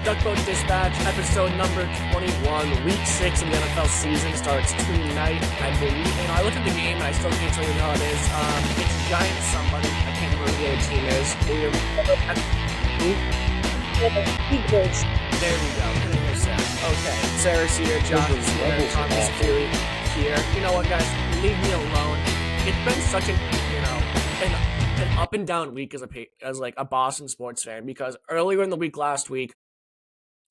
Duckboat Dispatch, episode number 21, week 6 of the NFL season starts tonight, I believe. I looked at the game and I still can't tell you how it is. It's Giants somebody. I can't remember who the other team is. Eagles. There we go. Here's Sarah. Okay, Sarah's here, Josh is here, Thomas Fury here. You know what, guys? Leave me alone. It's been such an up and down week as a Boston sports fan, because earlier in the week last week,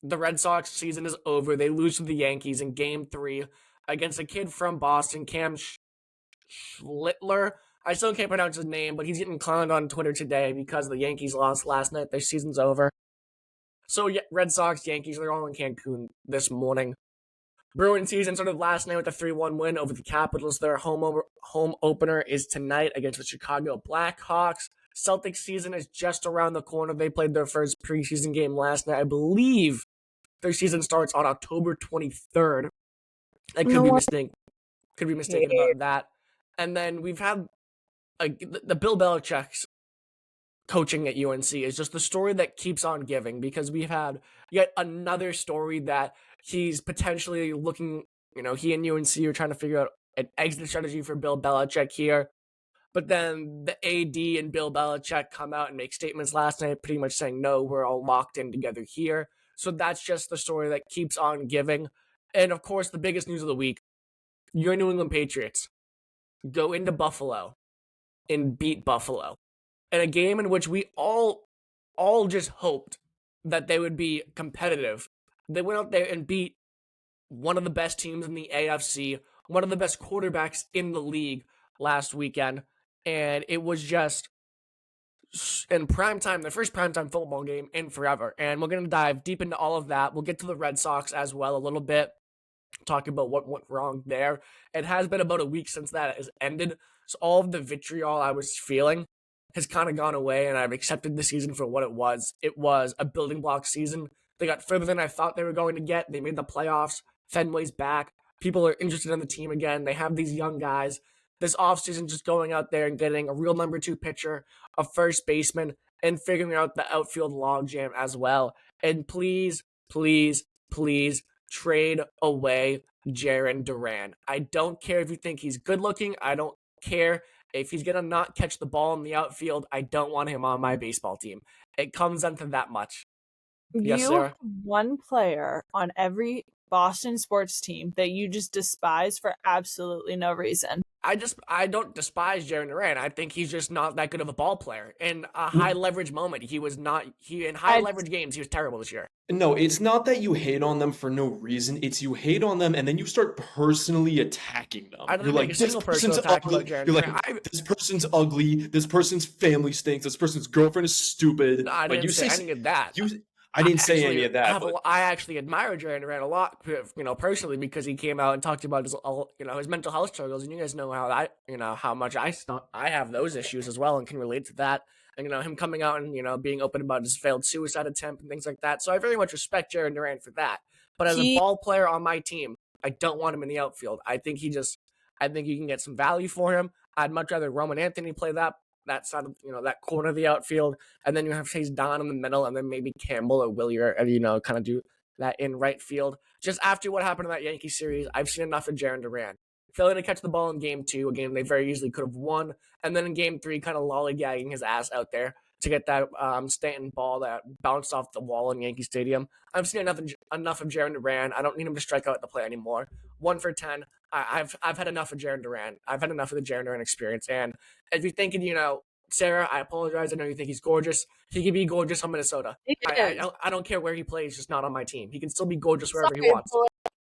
the Red Sox season is over. They lose to the Yankees in Game 3 against a kid from Boston, Cam Schlittler. I still can't pronounce his name, but he's getting clowned on Twitter today because the Yankees lost last night. Their season's over. So, yeah, Red Sox, Yankees, they're all in Cancun this morning. Bruins season started last night with a 3-1 win over the Capitals. Their home opener is tonight against the Chicago Blackhawks. Celtics season is just around the corner. They played their first preseason game last night. I believe their season starts on October 23rd. I could be mistaken about that. And then we've had the Bill Belichick's coaching at UNC is just the story that keeps on giving, because we've had yet another story that he's potentially looking, he and UNC are trying to figure out an exit strategy for Bill Belichick here. But then the AD and Bill Belichick come out and make statements last night pretty much saying, no, we're all locked in together here. So that's just the story that keeps on giving. And of course, the biggest news of the week, your New England Patriots go into Buffalo and beat Buffalo in a game in which we all just hoped that they would be competitive. They went out there and beat one of the best teams in the AFC, one of the best quarterbacks in the league last weekend. And it was just in primetime, the first primetime football game in forever. And we're going to dive deep into all of that. We'll get to the Red Sox as well a little bit, talk about what went wrong there. It has been about a week since that has ended. So all of the vitriol I was feeling has kind of gone away, and I've accepted the season for what it was. It was a building block season. They got further than I thought they were going to get. They made the playoffs. Fenway's back. People are interested in the team again. They have these young guys. This offseason, just going out there and getting a real number 2 pitcher, a first baseman, and figuring out the outfield logjam as well. And please, please, please trade away Jarren Duran. I don't care if you think he's good looking. I don't care if he's going to not catch the ball in the outfield. I don't want him on my baseball team. It comes down to that much. Yes, Sarah? Have one player on every Boston sports team that you just despise for absolutely no reason. I don't despise Jarren Duran. I think he's just not that good of a ball player. In a high leverage moment, in high leverage games, he was terrible this year. No, it's not that you hate on them for no reason. It's you hate on them and then you start personally attacking them. I don't think a single person attack about Jarren Duran. This person's ugly. This person's family stinks. This person's girlfriend is stupid. No, I didn't say any of that. I didn't say any of that. I actually admire Jarren Duran a lot, personally, because he came out and talked about his mental health struggles, and you guys know how much I have those issues as well, and can relate to that. And him coming out and being open about his failed suicide attempt and things like that. So I very much respect Jarren Duran for that. But as a ball player on my team, I don't want him in the outfield. I think you can get some value for him. I'd much rather Roman Anthony play that side of, that corner of the outfield, and then you have Chase Don in the middle, and then maybe Campbell or Willier, kind of do that in right field. Just after what happened in that Yankee series, I've seen enough of Jarren Duran. Failing to catch the ball in Game 2, a game they very easily could have won, and then in Game 3, kind of lollygagging his ass out there to get that Stanton ball that bounced off the wall in Yankee Stadium. I've seen enough of Jarren Duran. I don't need him to strike out at the plate anymore. 1 for 10. I've had enough of Jarren Duran. I've had enough of the Jarren Duran experience. And if you're thinking, Sarah, I apologize. I know you think he's gorgeous. He can be gorgeous on Minnesota. I don't care where he plays, just not on my team. He can still be gorgeous wherever he wants.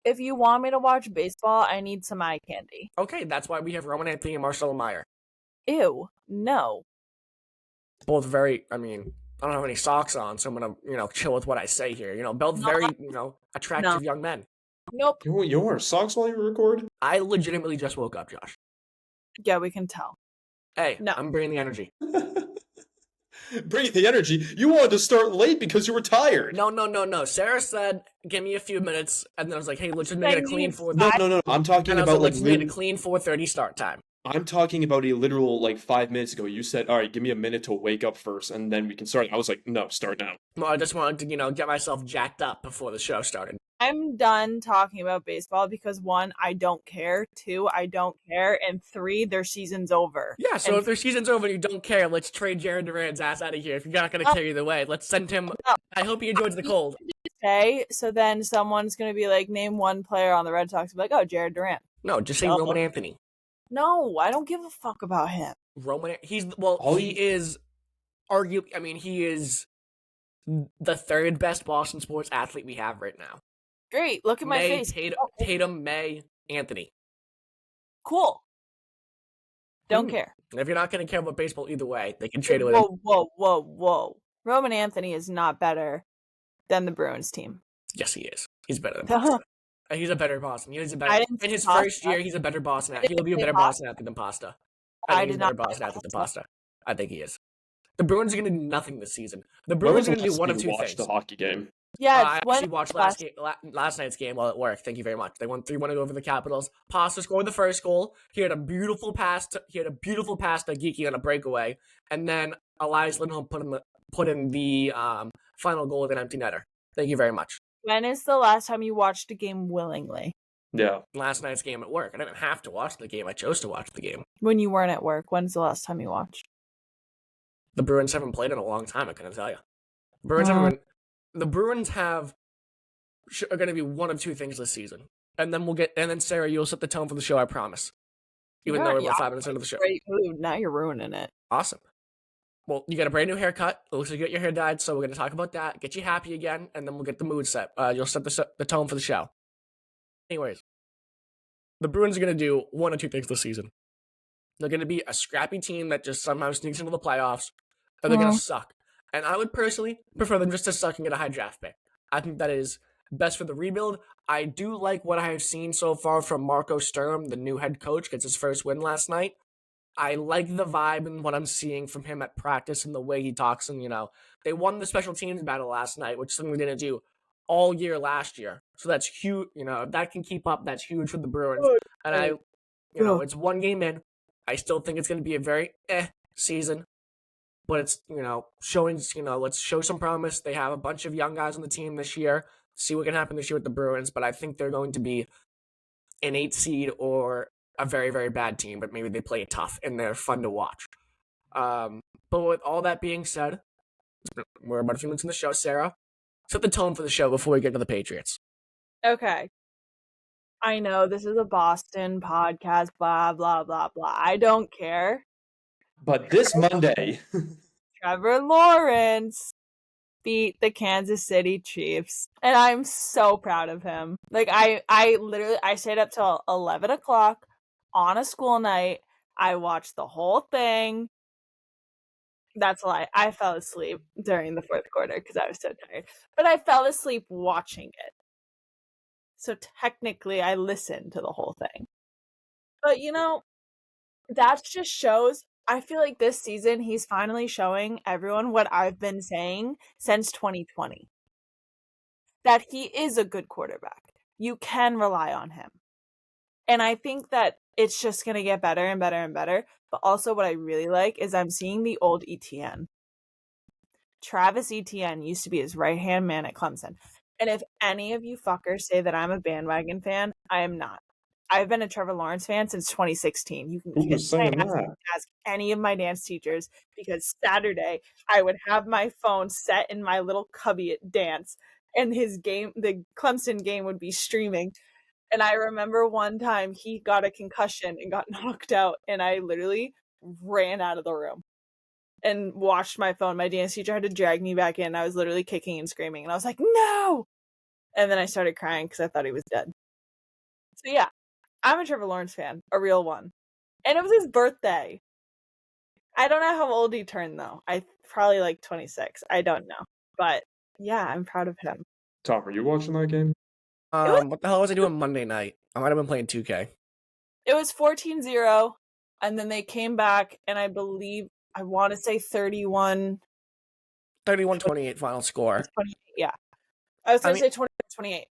If you want me to watch baseball, I need some eye candy. Okay, that's why we have Roman Anthony and Marcelo Meyer. Ew, no. Both very, I don't have any socks on, so I'm going to, chill with what I say here. Both very, attractive young men. Nope. You wear socks while you record? I legitimately just woke up, Josh. Yeah, we can tell. Hey, no. I'm bringing the energy. Bringing the energy? You wanted to start late because you were tired. No. Sarah said, give me a few minutes, and then I was like, hey, let's just make it a clean 4:30. No. I'm talking about let's make it a clean 4:30 start time. I'm talking about a literal like 5 minutes ago. You said, "All right, give me a minute to wake up first, and then we can start." I was like, "No, start now." Well, I just wanted to, get myself jacked up before the show started. I'm done talking about baseball because 1, I don't care. 2, I don't care. And 3, their season's over. Yeah, so if their season's over and you don't care, let's trade Jared Durant's ass out of here. If you're not going to care either way, let's send him. I hope he enjoys the cold. Okay, so then someone's going to be like, name one player on the Red Sox. Be like, oh, Jared Durant. No, just say Roman Anthony. No, I don't give a fuck about him. He is arguably, I mean, he is the third best Boston sports athlete we have right now. Great, look at my face. Tatum, May, Anthony. Cool. Don't care. And if you're not going to care about baseball either way, they can trade it with him. Whoa. Roman Anthony is not better than the Bruins team. Yes, he is. He's better than Boston. He's a better Boston. In his first year, he's a better Boston athlete. He'll be a better Boston athlete than Pasta. I think he's a better Boston athlete than Pasta. I think he is. The Bruins are going to do nothing this season. The Bruins are going to do one of two things. Watch the hockey game. Yeah, I actually watched last night's game while at work. Thank you very much. They won 3-1 over the Capitals. Pasta scored the first goal. He had a beautiful pass to Geeky on a breakaway, and then Elias Lindholm put in the final goal with an empty netter. Thank you very much. When is the last time you watched a game willingly? Yeah. Last night's game at work. I didn't have to watch the game. I chose to watch the game. When you weren't at work, when's the last time you watched? The Bruins haven't played in a long time. I couldn't tell you. The Bruins are going to be one of two things this season, and then Sarah, you'll set the tone for the show. I promise. Even though we're about 5 minutes into the show. Great mood. Now you're ruining it. Awesome. Well, you got a brand new haircut. It looks like you got your hair dyed, so we're going to talk about that. Get you happy again, and then we'll get the mood set. You'll set the tone for the show. Anyways, the Bruins are going to do one of two things this season. They're going to be a scrappy team that just somehow sneaks into the playoffs, or they're going to suck. And I would personally prefer them just to suck and get a high draft pick. I think that is best for the rebuild. I do like what I have seen so far from Marco Sturm, the new head coach, gets his first win last night. I like the vibe and what I'm seeing from him at practice and the way he talks. And, they won the special teams battle last night, which is something we didn't do all year last year. So that's huge. If that can keep up, that's huge for the Bruins. And it's one game in. I still think it's going to be a very season. But it's, showing, let's show some promise. They have a bunch of young guys on the team this year. See what can happen this year with the Bruins. But I think they're going to be an 8 seed or a very, very bad team. But maybe they play it tough and they're fun to watch. But with all that being said, we're about a few minutes in the show. Sarah, set the tone for the show before we get to the Patriots. Okay. I know this is a Boston podcast, blah, blah, blah, blah. I don't care. But this Monday, Trevor Lawrence beat the Kansas City Chiefs, and I'm so proud of him. Like I stayed up till 11 o'clock on a school night. I watched the whole thing. That's a lie. I fell asleep during the fourth quarter because I was so tired. But I fell asleep watching it. So technically, I listened to the whole thing. But that just shows. I feel like this season, he's finally showing everyone what I've been saying since 2020. That he is a good quarterback. You can rely on him. And I think that it's just going to get better and better and better. But also what I really like is I'm seeing the old ETN. Travis Etienne used to be his right-hand man at Clemson. And if any of you fuckers say that I'm a bandwagon fan, I am not. I've been a Trevor Lawrence fan since 2016. You can ask any of my dance teachers, because Saturday I would have my phone set in my little cubby at dance, and the Clemson game would be streaming. And I remember one time he got a concussion and got knocked out, and I literally ran out of the room and watched my phone. My dance teacher had to drag me back in. I was literally kicking and screaming, and I was like, no! And then I started crying because I thought he was dead. So yeah. I'm a Trevor Lawrence fan, a real one. And it was his birthday. I don't know how old he turned, though. I probably like 26. I don't know. But yeah, I'm proud of him. Tom, are you watching that game? What the hell was I doing Monday night? I might have been playing 2K. It was 14-0, and then they came back, and I want to say 31-28 final score. Yeah. I was going to say 28.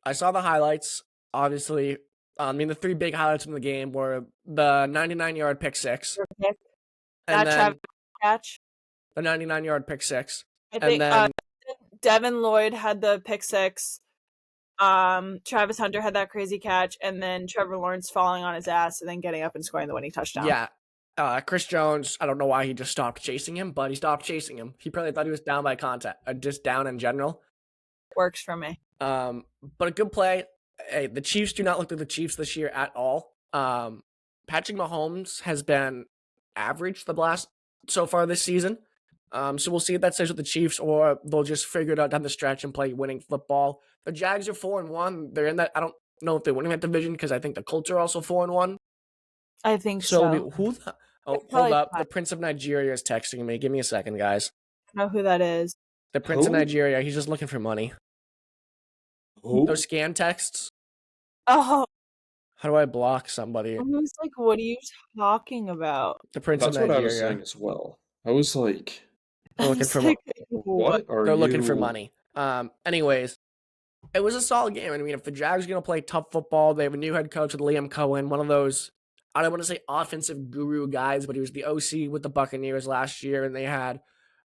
I saw the highlights. Obviously, I mean, the three big highlights from the game were the 99-yard pick six, Pick. and That Travis then catch. the 99-yard pick six, I and think then Devin Lloyd had the pick six. Travis Hunter had that crazy catch, and then Trevor Lawrence falling on his ass and then getting up and scoring the winning touchdown. yeah, Chris Jones. I don't know why he just stopped chasing him, but he stopped chasing him. He probably thought he was down by contact, just down in general. Works for me. But a good play. Hey, the Chiefs do not look like the Chiefs this year at all. Patrick Mahomes has been average the blast so far this season. So we'll see if that stays with the Chiefs or they'll just figure it out down the stretch and play winning football. The Jags are 4-1. They're in that. I don't know if they're winning that division because I think the Colts are also 4-1. I think So so. who? Oh, hold probably up. fine. The Prince of Nigeria is texting me. Give me a second, guys. I know who that is. The Prince of Who? Nigeria. He's just looking for money. Who? Those scam texts. Oh, How do I block somebody? I was like, what are you talking about? The Prince That's of what I Nigeria. was saying as well. I was like, They're looking for like, what are They're you? looking for money. Anyways, it was a solid game. I mean, if the Jags are going to play tough football, they have a new head coach with Liam Cohen, one of those, I don't want to say offensive guru guys, but he was the OC with the Buccaneers last year, and they had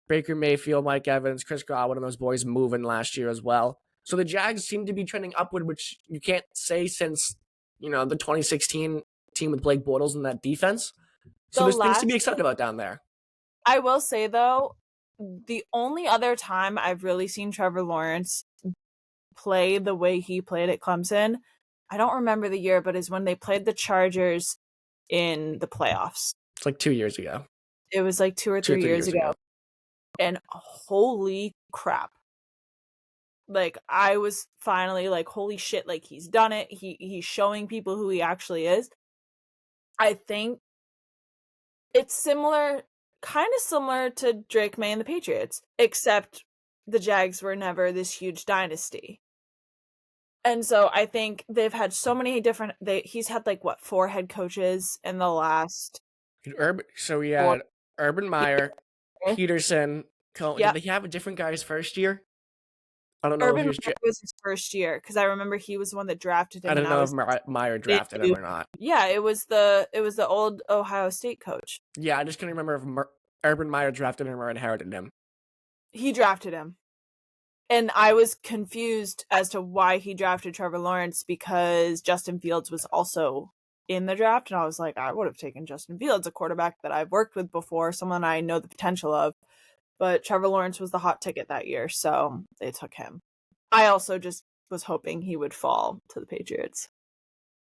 Baker Mayfield, Mike Evans, Chris Godwin, and those boys moving last year as well. So the Jags seem to be trending upward, which you can't say since, the 2016 team with Blake Bortles and that defense. So there's things to be excited about down there. I will say, though, the only other time I've really seen Trevor Lawrence play the way he played at Clemson, I don't remember the year, but is when they played the Chargers in the playoffs. It's like 2 years ago. It was like 2 or 3 years ago. And holy crap. Like, I was finally like, holy shit, like, he's done it. He's showing people who he actually is. I think it's kind of similar to Drake May and the Patriots, except the Jags were never this huge dynasty. And so I think they've had so many different, he's had like, what, 4 head coaches in the last. So we had Urban Meyer, Peterson, Cohen. Yeah. Did he have a different guy his first year? I don't know Urban if he Meyer was his first year, because I remember he was the one that drafted him. I don't know if Meyer drafted him or not. Yeah, it was the old Ohio State coach. Yeah, I just couldn't remember if Urban Meyer drafted him or inherited him. He drafted him. And I was confused as to why he drafted Trevor Lawrence, because Justin Fields was also in the draft. And I was like, I would have taken Justin Fields, a quarterback that I've worked with before, someone I know the potential of. But Trevor Lawrence was the hot ticket that year, so they took him. I also just was hoping he would fall to the Patriots.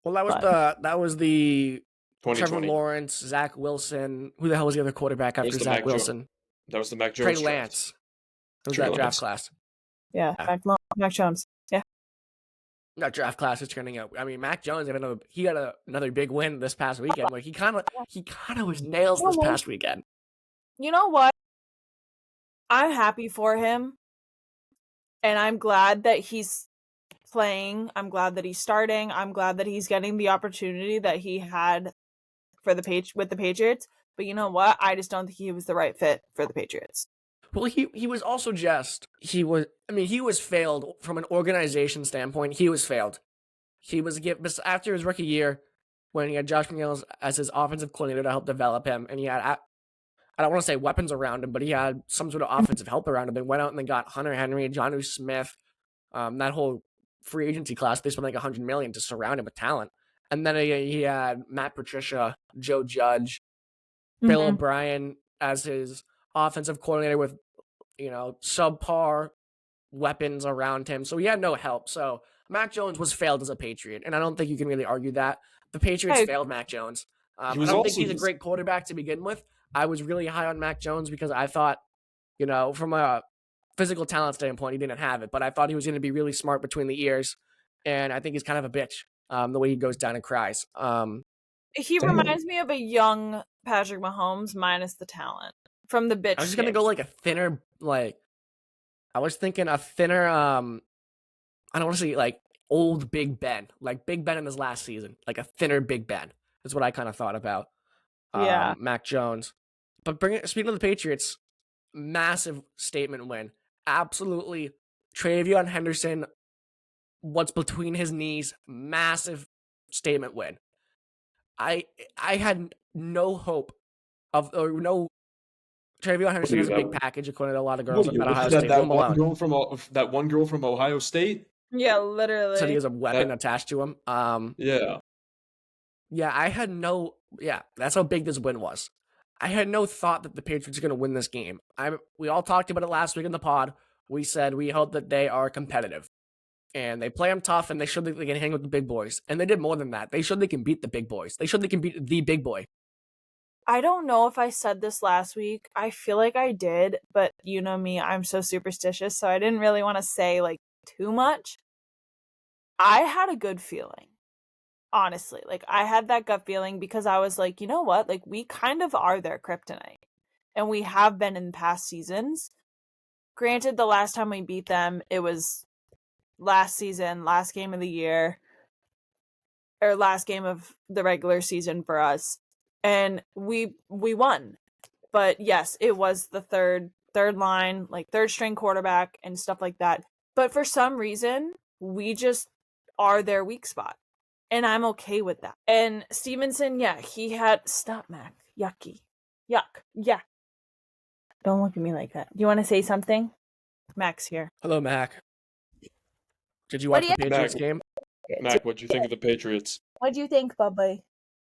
Well, that was the 2020. Trevor Lawrence, Zach Wilson. Who the hell was the other quarterback after Zach Wilson? That was the Mac Jones. Trey Lance. It was that draft class. Yeah, Mac Jones. Yeah. That draft class is turning out. I mean, Mac Jones had another big win this past weekend. Like he kind of was nails this past weekend. You know what? I'm happy for him, and I'm glad that he's playing. I'm glad that he's starting. I'm glad that he's getting the opportunity that he had with the Patriots. But you know what? I just don't think he was the right fit for the Patriots. Well, he was also he was failed from an organization standpoint. He was failed. He was after his rookie year when he had Josh McDaniels as his offensive coordinator to help develop him, and he had, I don't want to say weapons around him, but he had some sort of offensive help around him. They went out and they got Hunter Henry, Jonnu Smith, that whole free agency class. They spent like $100 million to surround him with talent. And then he had Matt Patricia, Joe Judge, Bill O'Brien as his offensive coordinator with, subpar weapons around him. So he had no help. So Mac Jones was failed as a Patriot, and I don't think you can really argue that. The Patriots failed Mac Jones. I don't think he's a great quarterback to begin with. I was really high on Mac Jones because I thought, from a physical talent standpoint, he didn't have it, but I thought he was going to be really smart between the ears, and I think he's kind of a bitch, the way he goes down and cries. He reminds me of a young Patrick Mahomes minus the talent from the bitch. I was just going to go like a thinner, I was thinking a thinner, I don't want to say like old Big Ben, like Big Ben in his last season, like a thinner Big Ben. That's what I kind of thought about. Mac Jones. But speaking of the Patriots, massive statement win. Absolutely. Travion Henderson, what's between his knees, massive statement win. I had no hope of, or no. Travion Henderson has a big package according to a lot of girls What at you Ohio that State. Leave him alone. that one girl from Ohio State? Yeah, Said he literally. has a weapon attached to him. Yeah. Yeah, I had no. Yeah, that's how big this win was. I had no thought that the Patriots are going to win this game. We all talked about it last week in the pod. We said we hope that they are competitive. And they play them tough, and they showed that they can hang with the big boys. And they did more than that. They showed they can beat the big boys. They showed they can beat the big boy. I don't know if I said this last week. I feel like I did, but you know me, I'm so superstitious, so I didn't really want to say like too much. I had a good feeling. Honestly, like I had that gut feeling because I was like, you know what? Like we kind of are their kryptonite. And we have been in past seasons. Granted, the last time we beat them, it was last season, last game of the year, or last game of the regular season for us. And we won. But yes, it was the third line, like third string quarterback and stuff like that. But for some reason, we just are their weak spot. And I'm okay with that. And Stevenson, yeah, he had stop, Mac. Yucky. Yuck. Yeah. Don't look at me like that. Do you want to say something? Mac's here. Hello, Mac. Did you What watch do the Patriots game? Mac, what'd you think of the Patriots? What do you think, Bubba?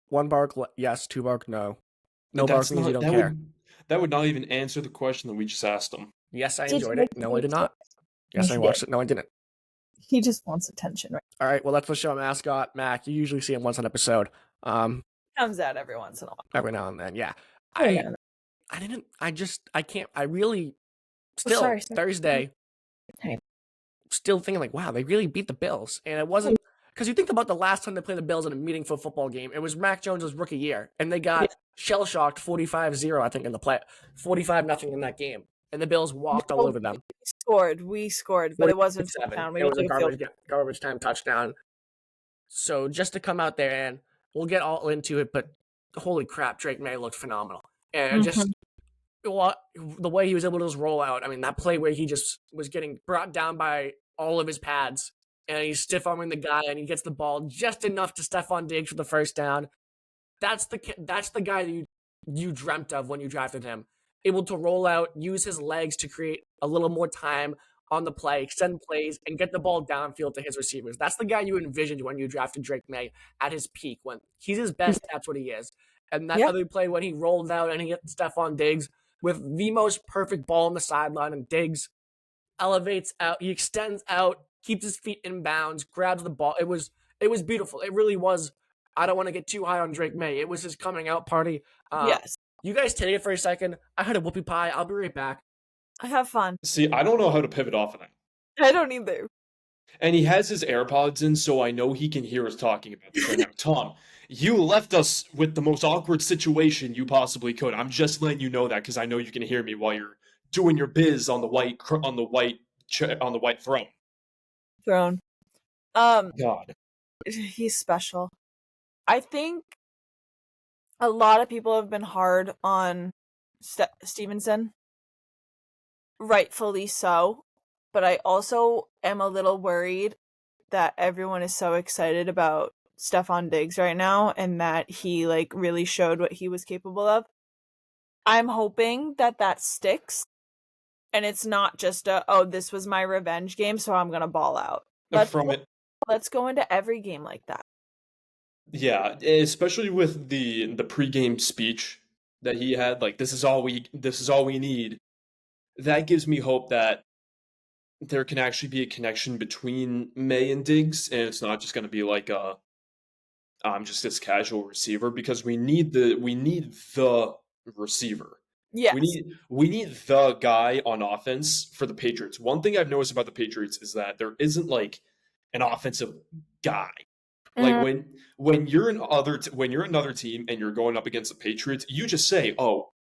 1 bark, yes. 2 bark, no. No bark means you don't care. That would not even answer the question that we just asked him. Yes, I enjoyed it. No, I did not. Yes, I watched it. No, I didn't. He just wants attention, right? All right, well, that's the show mascot, Mac. You usually see him once an episode. Comes out every once in a while. Every now and then, yeah. I can't, I really, still, sorry. Thursday, Hey. still thinking like, wow, they really beat the Bills. And it wasn't, because you think about the last time they played the Bills in a meaningful football game, it was Mac Jones' rookie year, and they got shell-shocked 45-0, I think, in the play, 45-0 in that game. And the Bills walked all over them. We scored, but it wasn't a touchdown. It was a garbage time touchdown. So just to come out there, and we'll get all into it, but holy crap, Drake May looked phenomenal. And just the way he was able to just roll out. I mean, that play where he just was getting brought down by all of his pads, and he's stiff-arming the guy, and he gets the ball just enough to Stephon Diggs for the first down. That's the guy that you dreamt of when you drafted him. Able to roll out, use his legs to create a little more time on the play, extend plays, and get the ball downfield to his receivers. That's the guy you envisioned when you drafted Drake May at his peak. When he's his best, that's what he is. And that other play when he rolled out and he hit Stephon Diggs with the most perfect ball on the sideline, and Diggs elevates out, he extends out, keeps his feet in bounds, grabs the ball. It was beautiful. It really was. I don't want to get too high on Drake May. It was his coming out party. Yes. You guys take it for a second. I had a whoopie pie. I'll be right back. I have fun. See, I don't know how to pivot off of that. I don't either. And he has his AirPods in, so I know he can hear us talking about this right now. Tom, you left us with the most awkward situation you possibly could. I'm just letting you know that because I know you can hear me while you're doing your biz on the white throne. Throne. God. He's special. I think a lot of people have been hard on Stevenson. Rightfully so. But I also am a little worried that everyone is so excited about Stephon Diggs right now and that he like really showed what he was capable of. I'm hoping that sticks and it's not just this was my revenge game, so I'm going to ball out. Let's go into every game like that. Yeah, especially with the pregame speech that he had, like this is all we need. That gives me hope that there can actually be a connection between May and Diggs, and it's not just going to be like just this casual receiver, because we need the receiver. Yes. We need the guy on offense for the Patriots. One thing I've noticed about the Patriots is that there isn't like an offensive guy. Like when you're another team and you're going up against the Patriots, you just say, "Oh,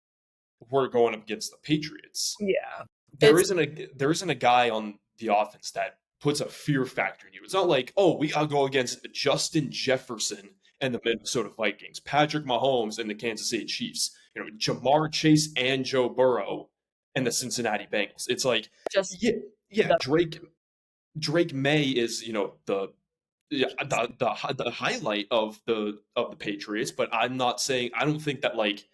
we're going up against the Patriots." Yeah. There isn't a guy on the offense that puts a fear factor in you. It's not like, "Oh, we gotta go against Justin Jefferson and the Minnesota Vikings, Patrick Mahomes and the Kansas City Chiefs, Jamar Chase and Joe Burrow and the Cincinnati Bengals." It's like Drake May is, yeah, the highlight of the Patriots, but I'm not saying I don't think that like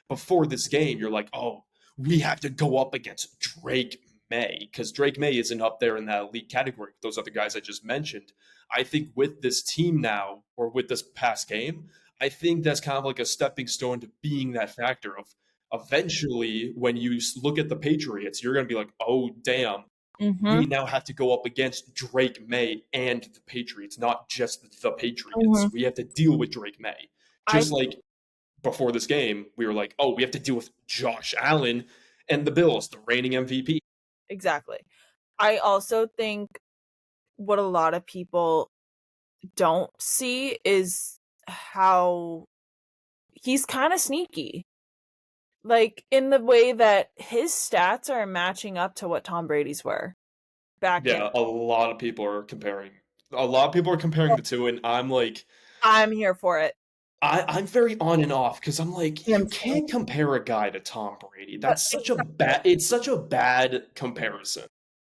before this game you're like, oh, we have to go up against Drake May because Drake May isn't up there in that elite category with those other guys I just mentioned. I think with this team now or with this past game, I think that's kind of like a stepping stone to being that factor of eventually when you look at the Patriots, you're going to be like, oh damn, Mm-hmm. we now have to go up against Drake May and the Patriots, not just the Patriots. Mm-hmm. We have to deal with Drake May. I Just like before this game, we were like, oh, we have to deal with Josh Allen and the Bills, the reigning MVP. exactly. I also think what a lot of people don't see is how he's kind of sneaky. Like in the way that his stats are matching up to what Tom Brady's were back in. Yeah, a lot of people are comparing. A lot of people are comparing the two, and I'm like, I'm here for it. I'm very on and off because I'm like, Him you too. can't compare a guy to Tom Brady. But That's such a bad. It's such a bad comparison.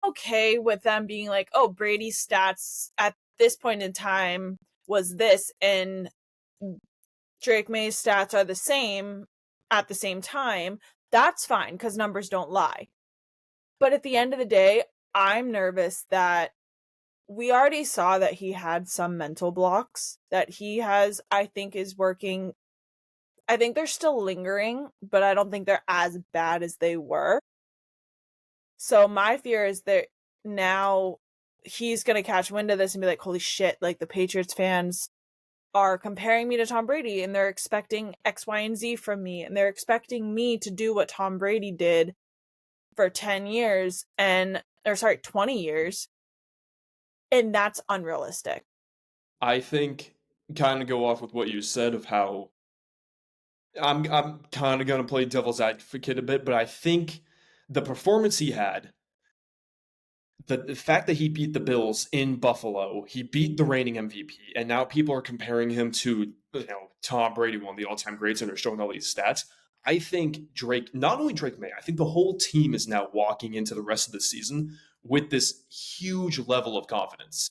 okay with them being like, oh, Brady's stats at this point in time was this, and Drake May's stats are the same at the same time. That's fine because numbers don't lie. But at the end of the day, I'm nervous that we already saw that he had some mental blocks that he has, I think, is working. I think they're still lingering, but I don't think they're as bad as they were. So my fear is that now he's going to catch wind of this and be like, holy shit, like the Patriots fans are comparing me to Tom Brady and they're expecting X, Y, and Z from me. And they're expecting me to do what Tom Brady did for 10 years or sorry, 20 years. And that's unrealistic. I think kind of go off with what you said of how I'm kind of gonna play devil's advocate a bit, but I think the performance he had, the fact that he beat the Bills in Buffalo, he beat the reigning MVP, and now people are comparing him to Tom Brady, one of the all-time greats, and they're showing all these stats. I think Drake, not only Drake May, I think the whole team is now walking into the rest of the season with this huge level of confidence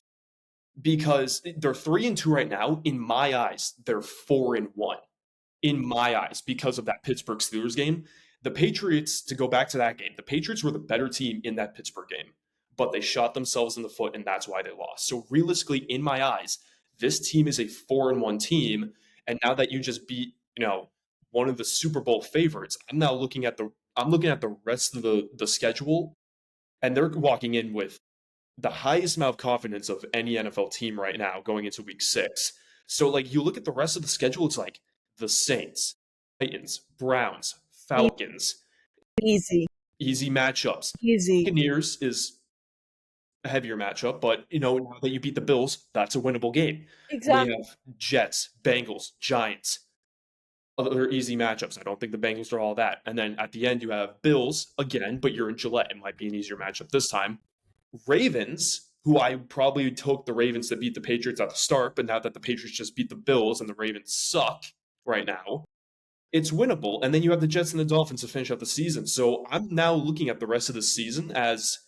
because they're 3-2 right now. In my eyes, they're 4-1 in my eyes because of that Pittsburgh Steelers game. The Patriots, to go back to that game, the Patriots were the better team in that Pittsburgh game, but they shot themselves in the foot, and that's why they lost. So realistically, in my eyes, this team is a 4-1 team. And now that you just beat, one of the Super Bowl favorites, I'm looking at the rest of the schedule, and they're walking in with the highest amount of confidence of any NFL team right now going into week 6. So like you look at the rest of the schedule, it's like the Saints, Titans, Browns, Falcons, Easy. easy matchups. Easy. Buccaneers is a heavier matchup, but now that you beat the Bills, that's a winnable game. Exactly. We have Jets, Bengals, Giants, other easy matchups. I don't think the Bengals are all that. And then at the end, you have Bills again, but you're in Gillette. It might be an easier matchup this time. Ravens, who I probably took the Ravens to beat the Patriots at the start, but now that the Patriots just beat the Bills and the Ravens suck right now, it's winnable. And then you have the Jets and the Dolphins to finish out the season. So I'm now looking at the rest of the season as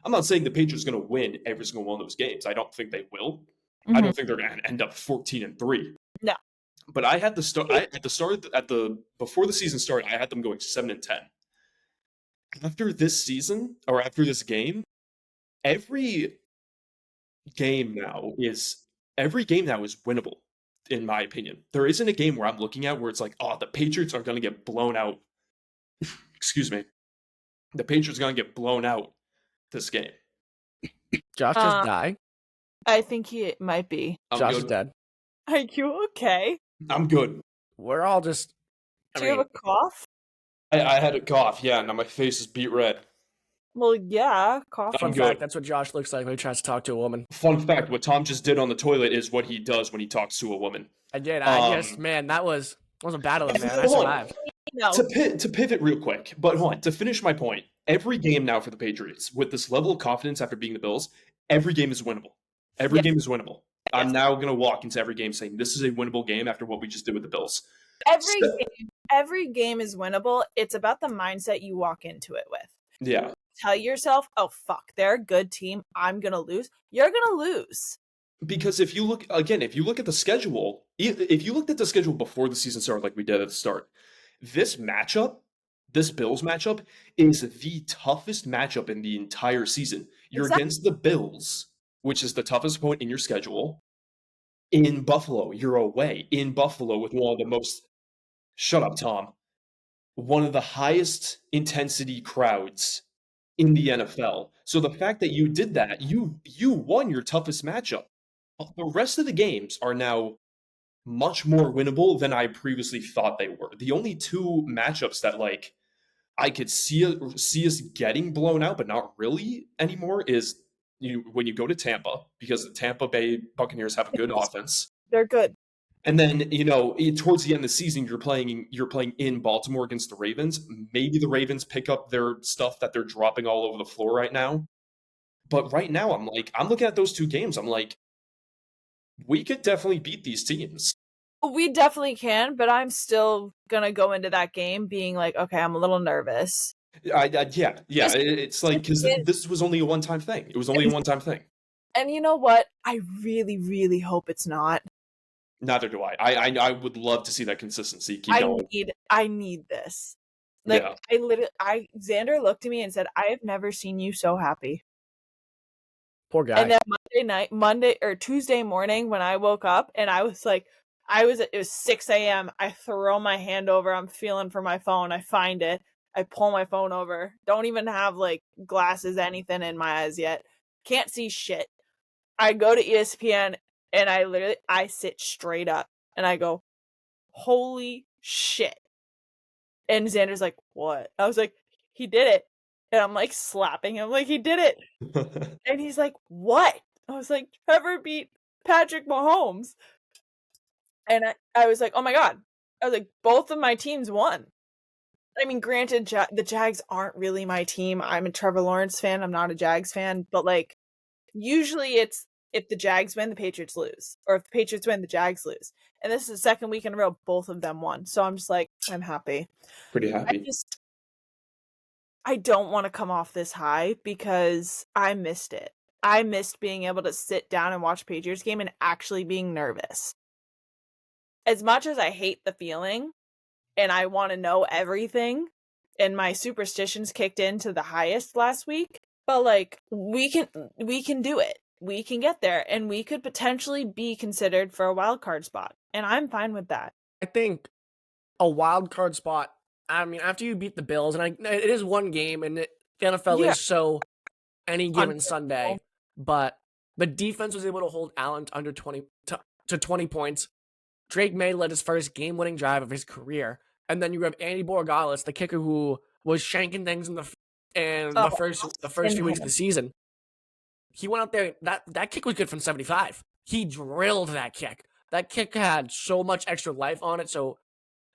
I'm not saying the Patriots are going to win every single one of those games. I don't think they will. I don't think they're going to end up 14-3. No. But I had before the season started, I had them going 7-10. After this season or after this game, every every game now is winnable, in my opinion. There isn't a game where I'm looking at where it's like, oh, the Patriots are going to get blown out. Excuse me. The Patriots are going to get blown out this game. Josh just died. I think he might be. Josh is dead. Are you okay? I'm good. We're all just. Do you have a cough? I had a cough, yeah, now my face is beat red. Well, yeah, cough. I'm Fun good. fact, that's what Josh looks like when he tries to talk to a woman. Fun fact, what Tom just did on the toilet is what he does when he talks to a woman. I did. Man, that was a battle, man. I hold on. survived. No. To pivot real quick, but hold on, to finish my point, every game now for the Patriots, with this level of confidence after beating the Bills, every game is winnable. Every game is winnable. I'm now going to walk into every game saying this is a winnable game after what we just did with the Bills. Every game is winnable. It's about the mindset you walk into it with. Yeah. Tell yourself, oh, fuck, they're a good team. I'm going to lose. You're going to lose. Because if you look at the schedule, if you looked at the schedule before the season started, like we did at the start, this matchup, this Bills matchup, is the toughest matchup in the entire season. You're Exactly. against the Bills, which is the toughest point in your schedule. In Buffalo, you're away. In Buffalo with one of the most, shut up, Tom, one of the highest intensity crowds in the NFL. So the fact that you did that, you won your toughest matchup. The rest of the games are now much more winnable than I previously thought they were. The only two matchups that like I could see us getting blown out, but not really anymore, is when you go to Tampa, because the Tampa Bay Buccaneers have a good offense. They're good. And then, towards the end of the season, you're playing in Baltimore against the Ravens. Maybe the Ravens pick up their stuff that they're dropping all over the floor right now. But right now, I'm looking at those two games. I'm like, we could definitely beat these teams. We definitely can, but I'm still gonna go into that game being like, okay, I'm a little nervous. Yeah. It's like, because this was only a one-time thing. It was only a one-time thing. And you know what? I really, really hope it's not. Neither do I. I would love to see that consistency keep going. I need this. Like, Yeah. Xander looked at me and said, I have never seen you so happy. Poor guy. And then Monday or Tuesday morning when I woke up and I was like, it was 6 a.m. I throw my hand over. I'm feeling for my phone. I find it. I pull my phone over. Don't even have like glasses, anything in my eyes yet. Can't see shit. I go to ESPN and I sit straight up and I go, holy shit. And Xander's like, what? I was like, he did it. And I'm like slapping him like he did it. And he's like, what? I was like, Trevor beat Patrick Mahomes. And I was like, oh my God. I was like, both of my teams won. I mean, granted, the Jags aren't really my team. I'm a Trevor Lawrence fan. I'm not a Jags fan. But like, usually it's if the Jags win, the Patriots lose. Or if the Patriots win, the Jags lose. And this is the second week in a row, both of them won. So I'm just like, I'm happy. Pretty happy. I don't want to come off this high because I missed it. I missed being able to sit down and watch Patriots game and actually being nervous. As much as I hate the feeling and I want to know everything, and my superstitions kicked into the highest last week, but like we can do it. We can get there and we could potentially be considered for a wild card spot. And I'm fine with that. I think a wild card spot, I mean, after you beat the Bills, and it is one game, and the NFL is so any given Sunday, but the defense was able to hold Allen to under 20 to 20 points. Drake May led his first game-winning drive of his career, and then you have Andy Borregales, the kicker who was shanking things in the first few weeks of the season. He went out there. That kick was good from 75. He drilled that kick. That kick had so much extra life on it. So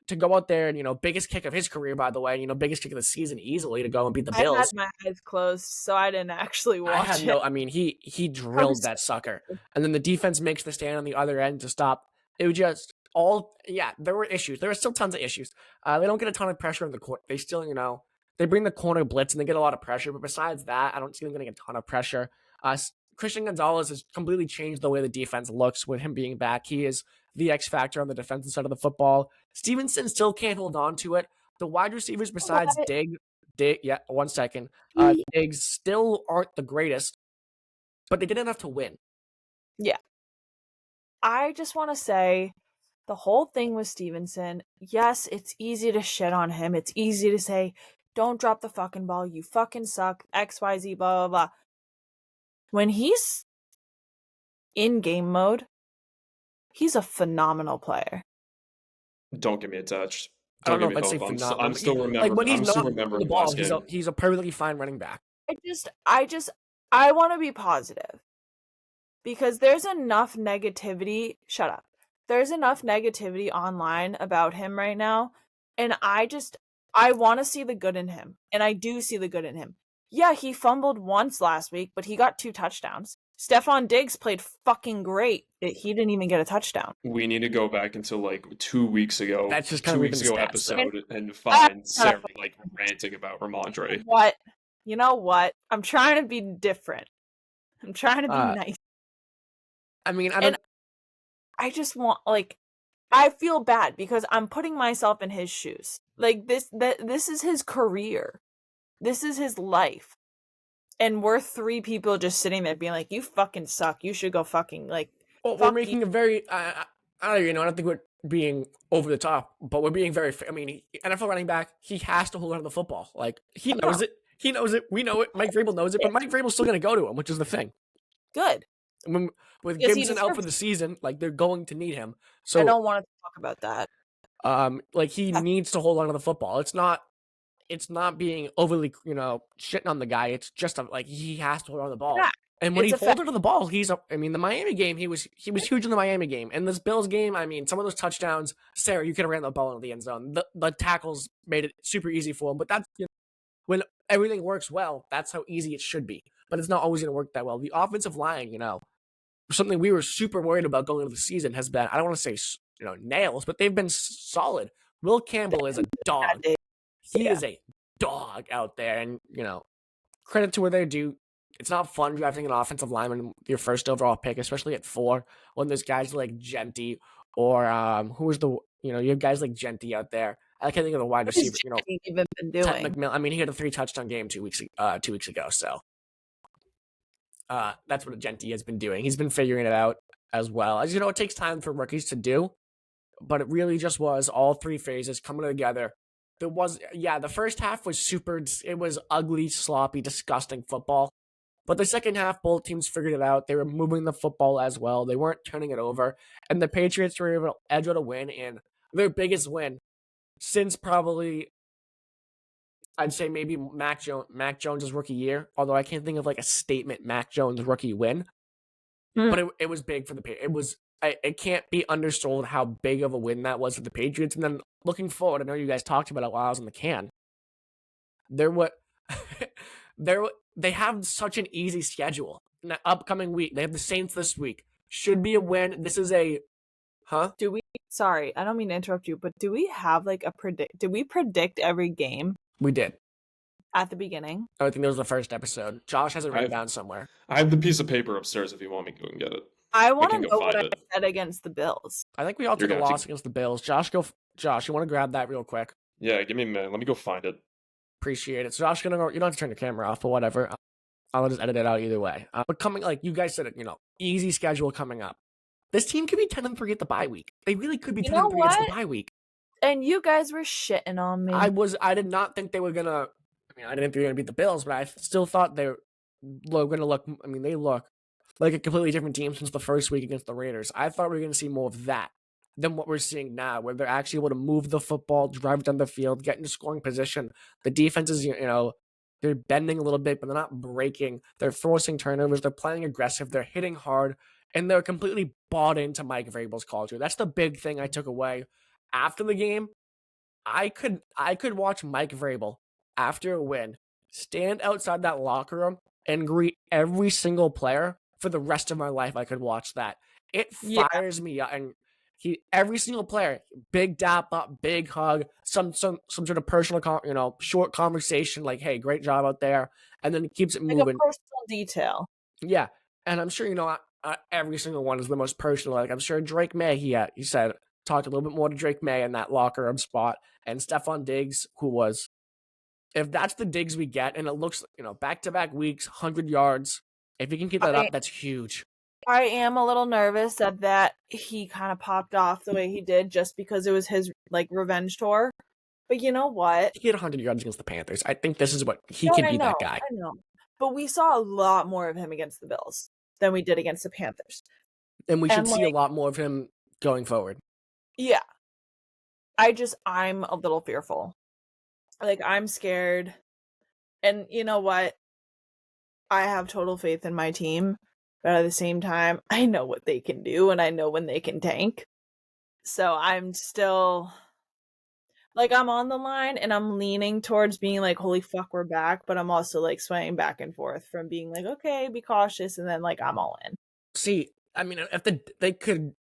to go out there and, biggest kick of his career, by the way, biggest kick of the season easily to go and beat the Bills. I had my eyes closed, so I didn't actually watch it. I mean, he drilled that sucker. And then the defense makes the stand on the other end to stop. It was just there were issues. There were still tons of issues. They don't get a ton of pressure in the court. They still, they bring the corner blitz and they get a lot of pressure. But besides that, I don't see them getting a ton of pressure. Christian Gonzalez has completely changed the way the defense looks with him being back. He is the X factor on the defensive side of the football. Stevenson still can't hold on to it. The wide receivers besides Diggs, Diggs still aren't the greatest, but they did enough to win. Yeah. I just want to say the whole thing with Stevenson, yes, it's easy to shit on him. It's easy to say, don't drop the fucking ball. You fucking suck. XYZ, blah, blah, blah. When he's in game mode, he's a phenomenal player. Don't get me attached. Don't get me hope. I'm still remembering. Like when he's not remembering the ball, he's a perfectly fine running back. I want to be positive because there's enough negativity. Shut up. There's enough negativity online about him right now, and I want to see the good in him, and I do see the good in him. Yeah, he fumbled once last week, but he got 2 touchdowns. Stephon Diggs played fucking great. He didn't even get a touchdown. We need to go back until like 2 weeks ago. That's just kind of 2 weeks ago episode and find Sarah like ranting about Ramondre. What? You know what? I'm trying to be different. I'm trying to be nice. I mean, And I just want, like, I feel bad because I'm putting myself in his shoes. Like, this is his career. This is his life. And we're three people just sitting there being like, you fucking suck. You should go fucking, like, well, we're fuck making a very, I don't think we're being over the top, but we're being very, I mean, NFL running back, he has to hold on to the football. Like, he knows it. He knows it. We know it. Mike Vrabel knows it, but Mike Vrabel's still going to go to him, which is the thing. Good. With Because he Gibson out for deserves the it. season, like, they're going to need him. I So, don't want to talk about that. like, he needs to hold on to the football. It's not being overly, shitting on the guy. It's just like he has to hold on to the ball. Yeah, And when it's he a fact. folded to the ball, I mean, the Miami game, he was huge in the Miami game. And this Bills game, I mean, some of those touchdowns, Sara, you could have ran the ball into the end zone. The tackles made it super easy for him. But that's, when everything works well, that's how easy it should be. But it's not always going to work that well. The offensive line, something we were super worried about going into the season has been, I don't want to say, nails, but they've been solid. Will Campbell is a dog. He is a dog out there. And, credit to where they're due. It's not fun drafting an offensive lineman your first overall pick, especially at 4, when there's guys like Genty or who was the, you have guys like Genty out there. I can't think of the wide What has receiver. Jackie even been Ted doing? McMillan. I mean, he had a 3-touchdown game 2 weeks ago. So that's what Genty has been doing. He's been figuring it out as well. As it takes time for rookies to do, but it really just was all 3 phases coming together. The first half was it was ugly, sloppy, disgusting football. But the second half, both teams figured it out. They were moving the football as well. They weren't turning it over. And the Patriots were able to edge out a win, and their biggest win since probably, I'd say maybe Mac Jones' rookie year. Although I can't think of like a statement Mac Jones rookie win. But it was big for the Patriots. It can't be undersold how big of a win that was for the Patriots. And then looking forward, I know you guys talked about it while I was in the can. They have such an easy schedule. In the upcoming week, they have the Saints this week. Should be a win. This is Sorry, I don't mean to interrupt you, but do we have like did we predict every game We did. at the beginning? I think that was the first episode. Josh has it written down somewhere. I have the piece of paper upstairs if you want me to go and get it. I want to can know go what find I it. said against the Bills. I think we all took a gonna have loss to- against the Bills. Josh, you want to grab that real quick? Yeah, give me a minute. Let me go find it. Appreciate it. So Josh, gonna go. You don't have to turn your camera off, but whatever. I'll just edit it out either way. But coming, like you guys said, easy schedule coming up. This team could be 10-3 at the bye week. They really could be 10-3 against the bye week. And you guys were shitting on me. I did not think they were gonna. I mean, I didn't think they were gonna beat the Bills, but I still thought they were gonna look. I mean, they look like a completely different team since the first week against the Raiders. I thought we were gonna see more of that than what we're seeing now, where they're actually able to move the football, drive down the field, get into scoring position. The defense is, they're bending a little bit, but they're not breaking. They're forcing turnovers. They're playing aggressive. They're hitting hard, and they're completely bought into Mike Vrabel's culture. That's the big thing I took away after the game. I could watch Mike Vrabel after a win stand outside that locker room and greet every single player for the rest of my life. I could watch that. It fires me up, and every single player, big dap up, big hug, some sort of personal, short conversation like, "Hey, great job out there," and then it keeps it like moving. a personal detail. Yeah, and I'm sure every single one is the most personal. Like I'm sure Drake May, he said, talked a little bit more to Drake May in that locker room spot, and Stephon Diggs, who was, if that's the Diggs we get, and it looks, back-to-back weeks, 100 yards, if he can keep that up, that's huge. I am a little nervous that he kind of popped off the way he did just because it was his like revenge tour. But you know what? He had 100 yards against the Panthers. I think this is what he can be, that guy. I know. But we saw a lot more of him against the Bills than we did against the Panthers. And we should see a lot more of him going forward. Yeah. I'm a little fearful. Like, I'm scared. And you know what? I have total faith in my team. But at the same time, I know what they can do and I know when they can tank. So I'm still, like, I'm on the line and I'm leaning towards being like, holy fuck, we're back. But I'm also like swaying back and forth from being like, okay, be cautious. And then like, I'm all in. See, I mean, if they could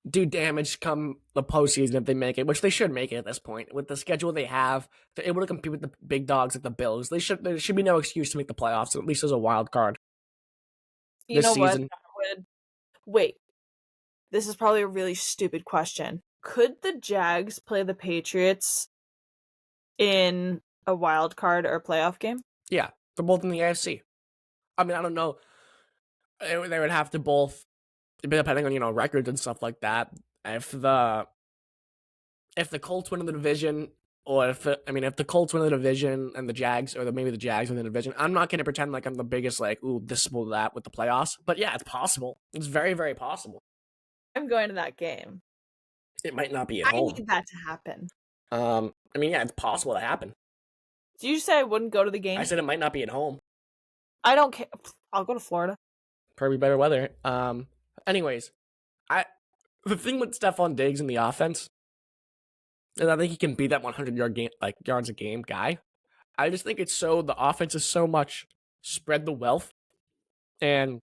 do damage come the postseason if they make it, which they should make it at this point. With the schedule they have, they're able to compete with the big dogs at the Bills. There should be no excuse to make the playoffs, at least as a wild card. You know season. what? Wait, this is probably a really stupid question. Could the Jags play the Patriots in a wild card or playoff game? Yeah, they're both in the AFC. I mean, I don't know. They would have to both, depending on records and stuff like that. If the Colts win the division, or if the Colts win the division and the Jags, or maybe the Jags win the division, I'm not going to pretend like I'm the biggest this or that with the playoffs. But yeah, it's possible. It's very, very possible. I'm going to that game. It might not be at I home. need that to happen. I mean, yeah, it's possible to happen. Did you say I wouldn't go to the game? I said it might not be at home. I don't care. I'll go to Florida. Probably better weather. Anyways, the thing with Stephon Diggs in the offense is I think he can be that 100 yards a game guy. I just think the offense is so much spread the wealth, and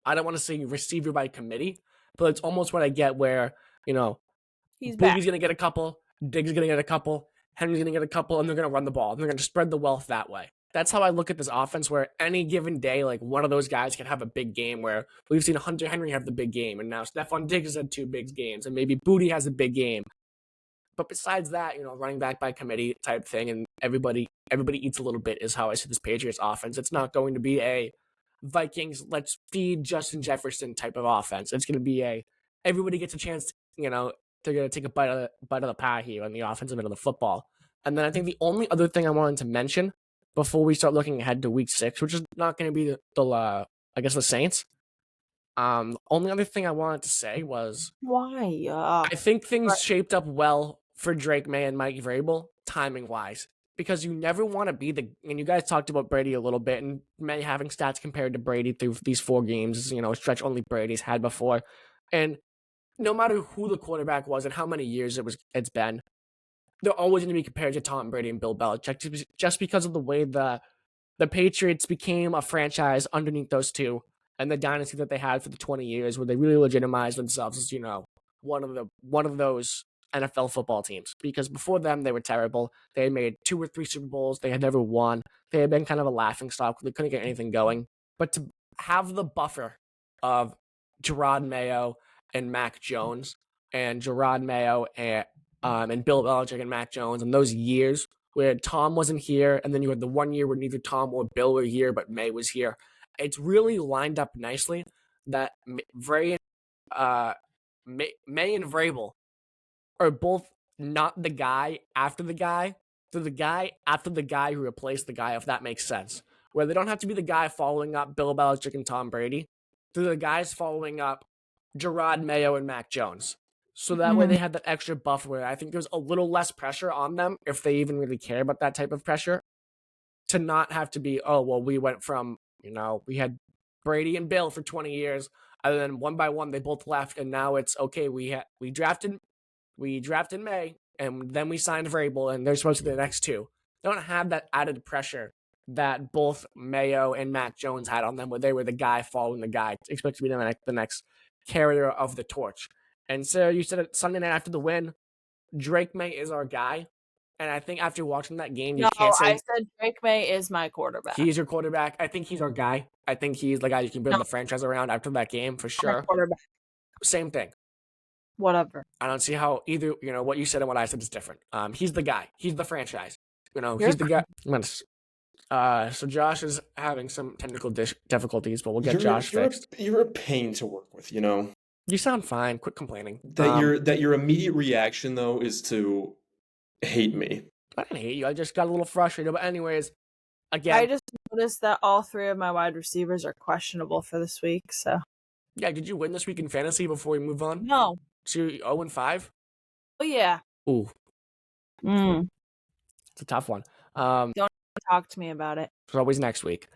I don't want to say receiver by committee, but it's almost what I get where He's back. Boogie's gonna get a couple, Diggs is gonna get a couple, Henry's gonna get a couple, and they're gonna run the ball. They're gonna spread the wealth that way. That's how I look at this offense, where any given day, like one of those guys can have a big game, where we've seen Hunter Henry have the big game, and now Stephon Diggs has had 2 big games, and maybe Booty has a big game. But besides that, running back by committee type thing, and everybody eats a little bit is how I see this Patriots offense. It's not going to be a Vikings, let's feed Justin Jefferson type of offense. It's going to be everybody gets a chance, they're going to take a bite of the pie here on the offensive end of the football. And then I think the only other thing I wanted to mention before we start looking ahead to week 6, which is not going to be the Saints. The only other thing I wanted to say was, why? I think things shaped up well for Drake May and Mike Vrabel, timing-wise. Because you never want to be and you guys talked about Brady a little bit, and May having stats compared to Brady through these 4 games, a stretch only Brady's had before. And no matter who the quarterback was and how many years it's been, they're always going to be compared to Tom Brady and Bill Belichick, just because of the way the Patriots became a franchise underneath those two, and the dynasty that they had for the 20 years, where they really legitimized themselves as one of those NFL football teams. Because before them, they were terrible. They had made 2 or 3 Super Bowls. They had never won. They had been kind of a laughingstock. They couldn't get anything going. But to have the buffer of Gerard Mayo and Mac Jones, and Gerard Mayo and Bill Belichick and Mac Jones, and those years where Tom wasn't here, and then you had the 1 year where neither Tom or Bill were here, but May was here. It's really lined up nicely that May and Vrabel are both not the guy after the guy. They're the guy after the guy who replaced the guy, if that makes sense. Where they don't have to be the guy following up Bill Belichick and Tom Brady. They're the guys following up Gerard Mayo and Mac Jones. So that way they had that extra buffer where I think there's a little less pressure on them, if they even really care about that type of pressure, to not have to be, we went from, we had Brady and Bill for 20 years, and then one by one they both left, and now it's, okay, we drafted May, and then we signed Vrabel, and they're supposed to be the next 2. They don't have that added pressure that both Mayo and Mac Jones had on them, where they were the guy following the guy, expect to be the next carrier of the torch. And so you said it Sunday night after the win, Drake May is our guy. And I think after watching that game, you can't say... I said Drake May is my quarterback. He's your quarterback. I think he's our guy. I think he's the guy you can build the franchise around after that game, for sure. Quarterback. Same thing. Whatever. I don't see how either, what you said and what I said is different. He's the guy. He's the franchise. He's the guy. So Josh is having some technical difficulties, but we'll get Josh fixed. You're a pain to work with, You sound fine. Quit complaining. That your immediate reaction, though, is to hate me. I didn't hate you. I just got a little frustrated. But anyways, again, I just noticed that all 3 of my wide receivers are questionable for this week. So yeah, did you win this week in fantasy before we move on? No. So you're 0-5? Oh yeah. Ooh. It's a tough one. Don't talk to me about it. It's always next week.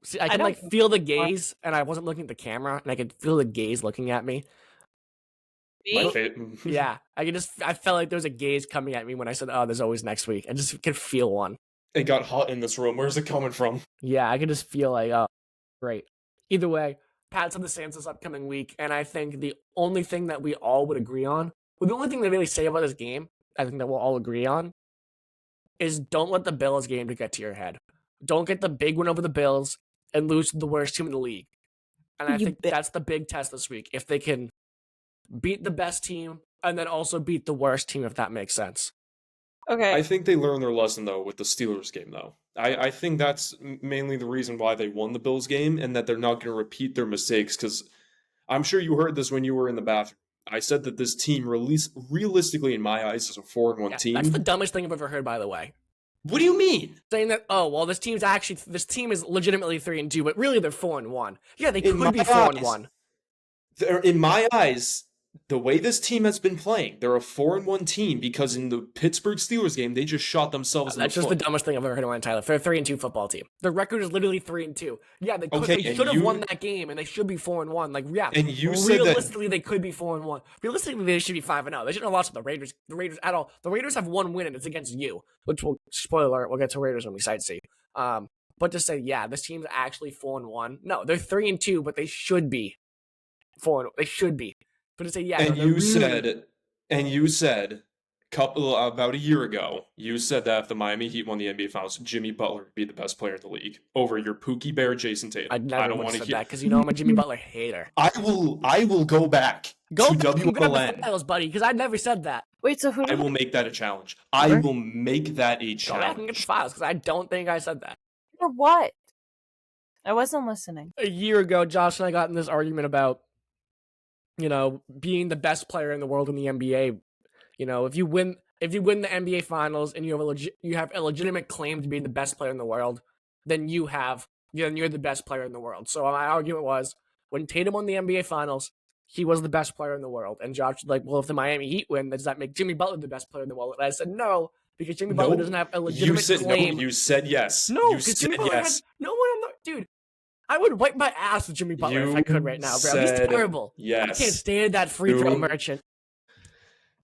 See, I can feel the gaze, and I wasn't looking at the camera, and I could feel the gaze looking at me. Yeah, I felt like there was a gaze coming at me when I said, "Oh, there's always next week." I just could feel one. It got hot in this room. Where's it coming from? Yeah, I could just feel like, oh, great. Either way, Pats on the Saints this upcoming week, and I think the only thing that we all would agree on, the only thing they really say about this game, I think that we'll all agree on, is don't let the Bills game to get to your head. Don't get the big win over the Bills and lose to the worst team in the league. And I You think bitch. that's the big test this week. If they can beat the best team and then also beat the worst team, if that makes sense. Okay. I think they learned their lesson though with the Steelers game though. I think that's mainly the reason why they won the Bills game and that they're not going to repeat their mistakes because I'm sure you heard this when you were in the bathroom. I said that this team realistically in my eyes is a 4-1 Yeah, team. that's the dumbest thing I've ever heard, by the way. What do you mean? Saying that, oh well, this team is legitimately 3-2, but really they're 4-1. Yeah, they In could be my 4-1. In my eyes, the way this team has been playing, they're a 4-1 team because in the Pittsburgh Steelers game, they just shot themselves in the That's just foot. the dumbest thing I've ever heard in my entire life. They're a 3-2 football team. Their record is literally 3-2. Yeah, they should have won that game, and they should be 4-1. Like, yeah, and you said that realistically they could be 4-1. Realistically, they should be 5-0. They shouldn't have lost to the Raiders. The Raiders at all. The Raiders have one win, and it's against you. Which will spoiler alert, we'll get to Raiders when we sightsee. But to say, yeah, this team's actually 4-1. No, they're 3-2, but they should be 4-1. They should be. But to say, yeah, and no, you said about a year ago, you said that if the Miami Heat won the NBA Finals, Jimmy Butler would be the best player in the league over your Pookie Bear Jason Tatum. I never don't would want have to said hear that because you know I'm a Jimmy Butler hater. I will go back Go to back and grab the WLN. files, buddy, because I never said that. Wait, so who? I will make that a challenge. I will make that a Go back and get the challenge. files because I don't think I said that. For what? I wasn't listening. A year ago, Josh and I got in this argument about, being the best player in the world in the NBA. If you win the NBA Finals and you have a legitimate claim to being the best player in the world, then you're the best player in the world. So my argument was when Tatum won the NBA Finals, he was the best player in the world. And Josh was like, well, if the Miami Heat win, does that make Jimmy Butler the best player in the world? And I said no, because Jimmy Butler doesn't have a legitimate claim. No, you said yes. No, you because said Jimmy Butler yes. dude. I would wipe my ass with Jimmy Butler if I could right now, bro. He's terrible. Yes. I can't stand that free throw merchant.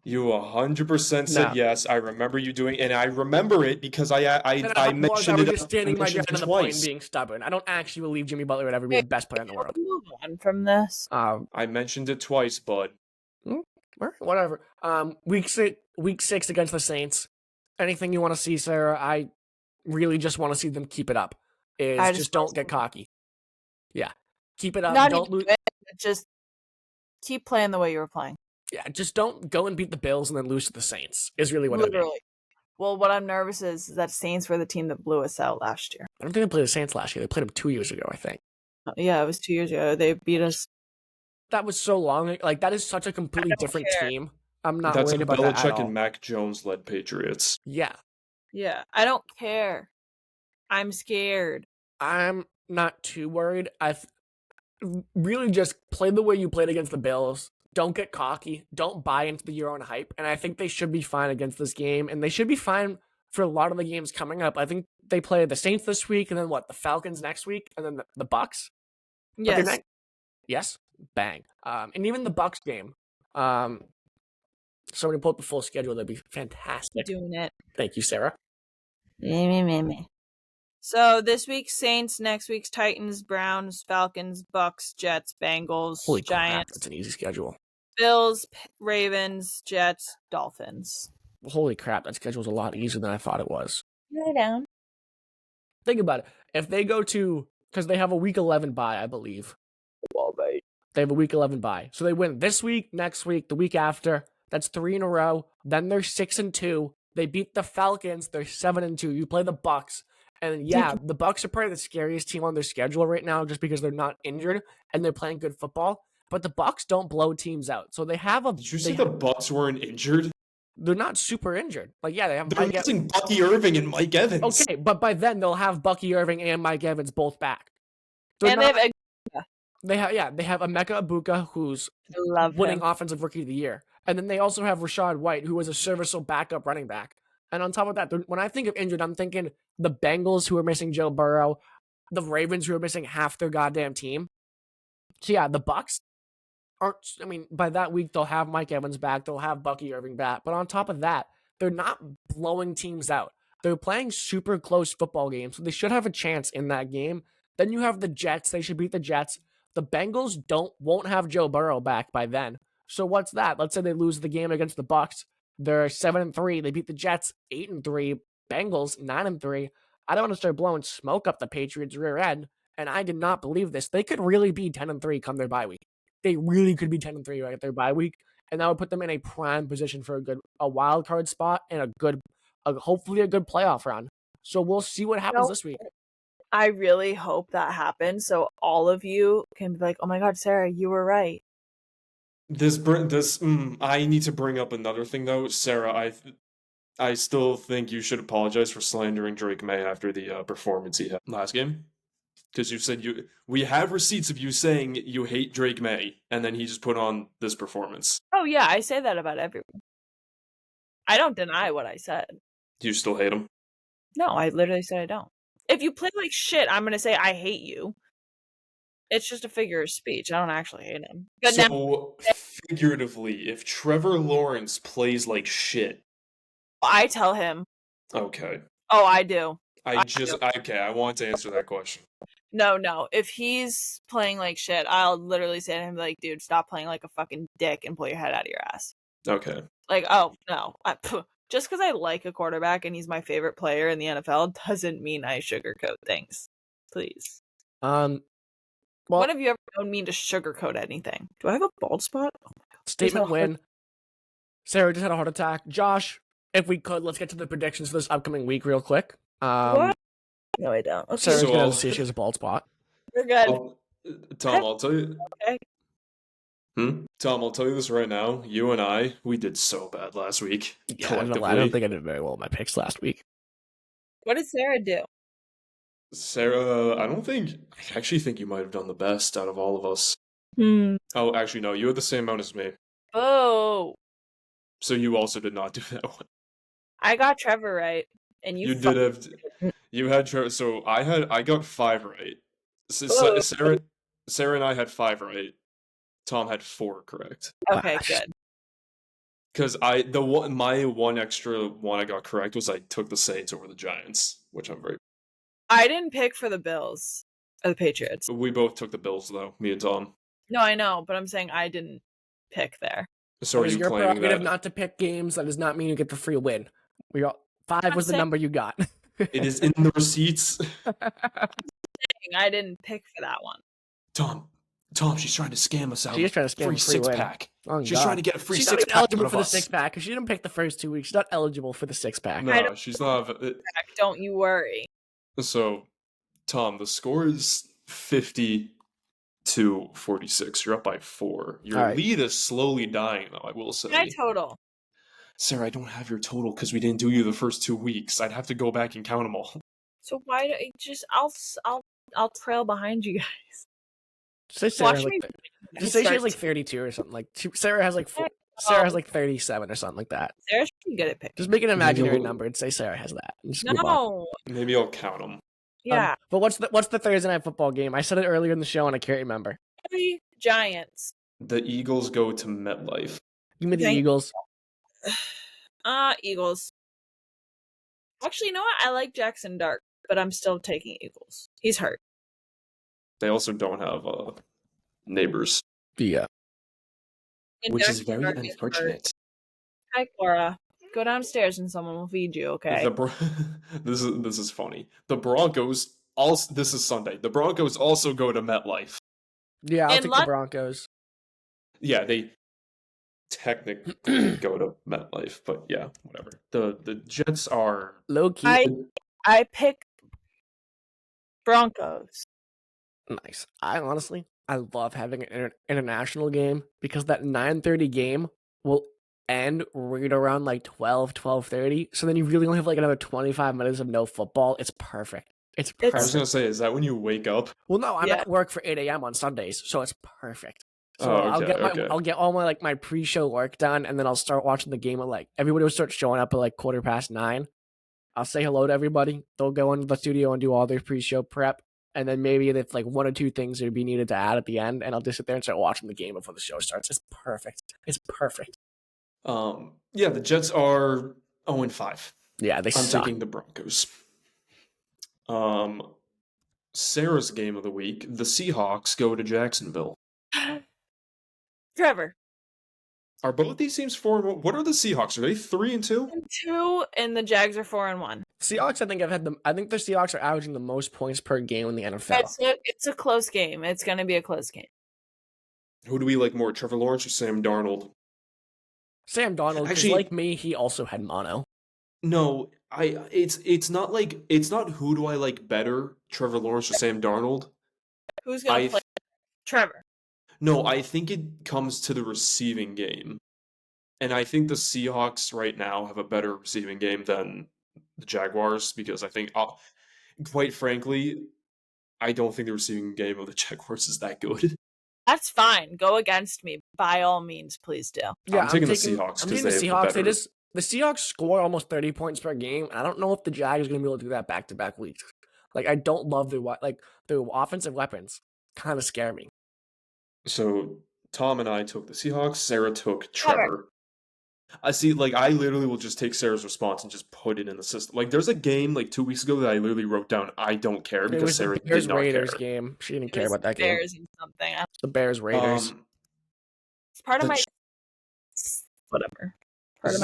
You 100% said yes. I remember you doing, and I remember it because I mentioned I it. was just standing my ground on the point and twice. being stubborn. I don't actually believe Jimmy Butler would ever be the best player in the world. Move on from this. I mentioned it twice, bud. Whatever. Week 6 against the Saints. Anything you want to see, Sarah? I really just want to see them keep it up. Just don't get cocky. Yeah, keep it up. Don't lose. Just keep playing the way you were playing. Yeah, just don't go and beat the Bills and then lose to the Saints. Is really what Literally. I mean. Well, what I'm nervous is that Saints were the team that blew us out last year. I don't think they played the Saints last year. They played them 2 years ago, I think. Yeah, it was 2 years ago. They beat us. That was so long. Like, that is such a completely different team. I'm not That's worried a about that at Belichick all. and Mac Jones led Patriots. Yeah. Yeah, I don't care. I'm scared. I'm not too worried. I've really just played the way you played against the Bills. Don't get cocky. Don't buy into your own hype. And I think they should be fine against this game. And they should be fine for a lot of the games coming up. I think they play the Saints this week, and then the Falcons next week, and then the Bucks. Yes. Yes. Bang. And even the Bucks game. Somebody pull up the full schedule. That'd be fantastic. Doing it. Thank you, Sarah. Me. So this week's Saints, next week's Titans, Browns, Falcons, Bucks, Jets, Bengals, Holy crap, Giants. that's an easy schedule. Bills, Ravens, Jets, Dolphins. Holy crap, that schedule's a lot easier than I thought it was. Lay down. Think about it. If they go to, because they have a week 11 bye, I believe. Well, mate. They have a week 11 bye. So they win this week, next week, the week after. That's 3 in a row. Then they're 6-2. They beat the Falcons. They're 7-2. You play the Bucks. And yeah, the Bucks are probably the scariest team on their schedule right now just because they're not injured and they're playing good football. But the Bucks don't blow teams out. So they have a... Did you say the Bucks weren't injured? They're not super injured. Like, yeah, they have... They're missing Bucky Irving and Mike Evans. Okay, but by then they'll have Bucky Irving and Mike Evans both back. And they have Emeka Ibuka, who's winning Offensive Rookie of the Year. And then they also have Rashad White, who is a serviceable backup running back. And on top of that, when I think of injured, I'm thinking the Bengals, who are missing Joe Burrow, the Ravens, who are missing half their goddamn team. So yeah, the Bucks aren't, I mean, by that week, they'll have Mike Evans back, they'll have Bucky Irving back. But on top of that, they're not blowing teams out. They're playing super close football games, so they should have a chance in that game. Then you have the Jets, they should beat the Jets. The Bengals won't have Joe Burrow back by then. So what's that? Let's say they lose the game against the Bucks. They're 7-3. They beat the Jets 8-3. Bengals 9-3. I don't want to start blowing smoke up the Patriots' rear end and I did not believe this. They could really be 10-3 come their bye week. They really could be 10-3 right at their bye week, and that would put them in a prime position for a wild card spot and hopefully a good playoff run. So we'll see what happens this week. I really hope that happens so all of you can be like, oh my God, Sarah, you were right. I need to bring up another thing though, Sarah. I still think you should apologize for slandering Drake May after the performance he had last game, because you said we have receipts of you saying you hate Drake May, and then he just put on this performance. Oh yeah, I say that about everyone. I don't deny what I said. Do you still hate him? No, I literally said I don't. If you play like shit, I'm gonna say I hate you. It's just a figure of speech. I don't actually hate him. But So, figuratively, if Trevor Lawrence plays like shit, I tell him. Okay. Oh, I do. Okay, I want to answer that question. No. If he's playing like shit, I'll literally say to him, like, dude, stop playing like a fucking dick and pull your head out of your ass. Okay. Like, oh, no. Just because I like a quarterback and he's my favorite player in the NFL doesn't mean I sugarcoat things. Please. Well, when have you ever known me to sugarcoat anything? Do I have a bald spot? Oh my God. Statement win. Sarah just had a heart attack. Josh, if we could, let's get to the predictions for this upcoming week real quick. What? No, I don't. Okay. Sarah's going to see if she has a bald spot. We're good. Tom, I'll tell you. Okay. Tom, I'll tell you this right now. You and we did so bad last week. Yeah, collectively. I don't think I did very well with my picks last week. What did Sarah do? Sarah, I actually think you might have done the best out of all of us. Oh, actually, no, you had the same amount as me. Oh. So you also did not do that one. I got Trevor right, and you had Trevor. So I got 5 right. Sarah and I had 5 right. Tom had 4 correct. Okay, good. Because my one extra one I got correct was I took the Saints over the Giants, which I'm very. I didn't pick for the Bills or the Patriots. We both took the Bills though, me and Tom. No, I know, but I'm saying I didn't pick there. So are you claiming that not to pick games? That does not mean you get the free win. 5 was the number you got. It is in the receipts. I didn't pick for that one. Tom, she's trying to scam us out. She's trying to scam free win. 6-pack. Oh, she's trying to get a free 6-pack. She's not eligible for the 6-pack because she didn't pick the first 2 weeks. She's not eligible for the 6-pack. No, she's not. Don't you worry. So, Tom, the score is 50-46. You're up by 4. Your lead is slowly dying, though, I will say. My total. Sarah, I don't have your total because we didn't do you the first 2 weeks. I'd have to go back and count them all. So why do I just I'll trail behind you guys. Say Sarah say she has like 32 or something. Like Sarah has like Sarah has like 37 or something like that. Sarah's pretty good at picking. Just make an imaginary number and say Sarah has that. No. Maybe I'll count them. Yeah. But what's the Thursday night football game? I said it earlier in the show and I can't remember. Giants. The Eagles go to MetLife. Give me the Eagles. Eagles. Actually, you know what? I like Jackson Dart, but I'm still taking Eagles. He's hurt. They also don't have neighbors. Yeah. Which is very unfortunate. Hi, Cora. Go downstairs and someone will feed you, okay? This is funny. The Broncos also. This is Sunday. The Broncos also go to MetLife. Yeah, I'll take the Broncos. Yeah, they technically go to MetLife, but yeah, whatever. The Jets are low key. I pick Broncos. Nice. I love having an international game because that 9:30 game will end right around like 12:30. So then you really only have like another 25 minutes of no football. It's perfect. It's perfect. I was gonna say, is that when you wake up? Well, no, I'm at work for 8 a.m. on Sundays, so it's perfect. So I'll get all my pre-show work done, and then I'll start watching the game at everybody will start showing up at 9:15. I'll say hello to everybody. They'll go into the studio and do all their pre-show prep. And then maybe if 1 or 2 things would be needed to add at the end, and I'll just sit there and start watching the game before the show starts. It's perfect. It's perfect. Yeah, the Jets are 0-5. Yeah, I'm taking the Broncos. Sarah's game of the week: the Seahawks go to Jacksonville. Trevor. Are both these teams 4-1? What are the Seahawks? Are they 3-2? 2, and the Jags are 4-1. Seahawks, I think the Seahawks are averaging the most points per game in the NFL. It's a close game. It's going to be a close game. Who do we like more, Trevor Lawrence or Sam Darnold? Sam Darnold, because Actually- like me, he also had mono. No, it's not who do I like better, Trevor Lawrence or Sam Darnold? Who's going to play? Trevor. No, I think it comes to the receiving game. And I think the Seahawks right now have a better receiving game than the Jaguars because I think, quite frankly, I don't think the receiving game of the Jaguars is that good. That's fine. Go against me. By all means, please do. Yeah, I'm taking the Seahawks because they have the better. The Seahawks score almost 30 points per game. I don't know if the Jags are going to be able to do that back-to-back weeks. Like, I don't love their offensive weapons. Kind of scare me. So Tom and I took the Seahawks. Sarah took Trevor. I see. Like, I literally will just take Sarah's response and just put it in the system. Like, there's a game like 2 weeks ago that I literally wrote down. I don't care because Sarah did not Bears care. game. She didn't care about that game. Bears and something. The Bears Raiders. It's part of my whatever. Is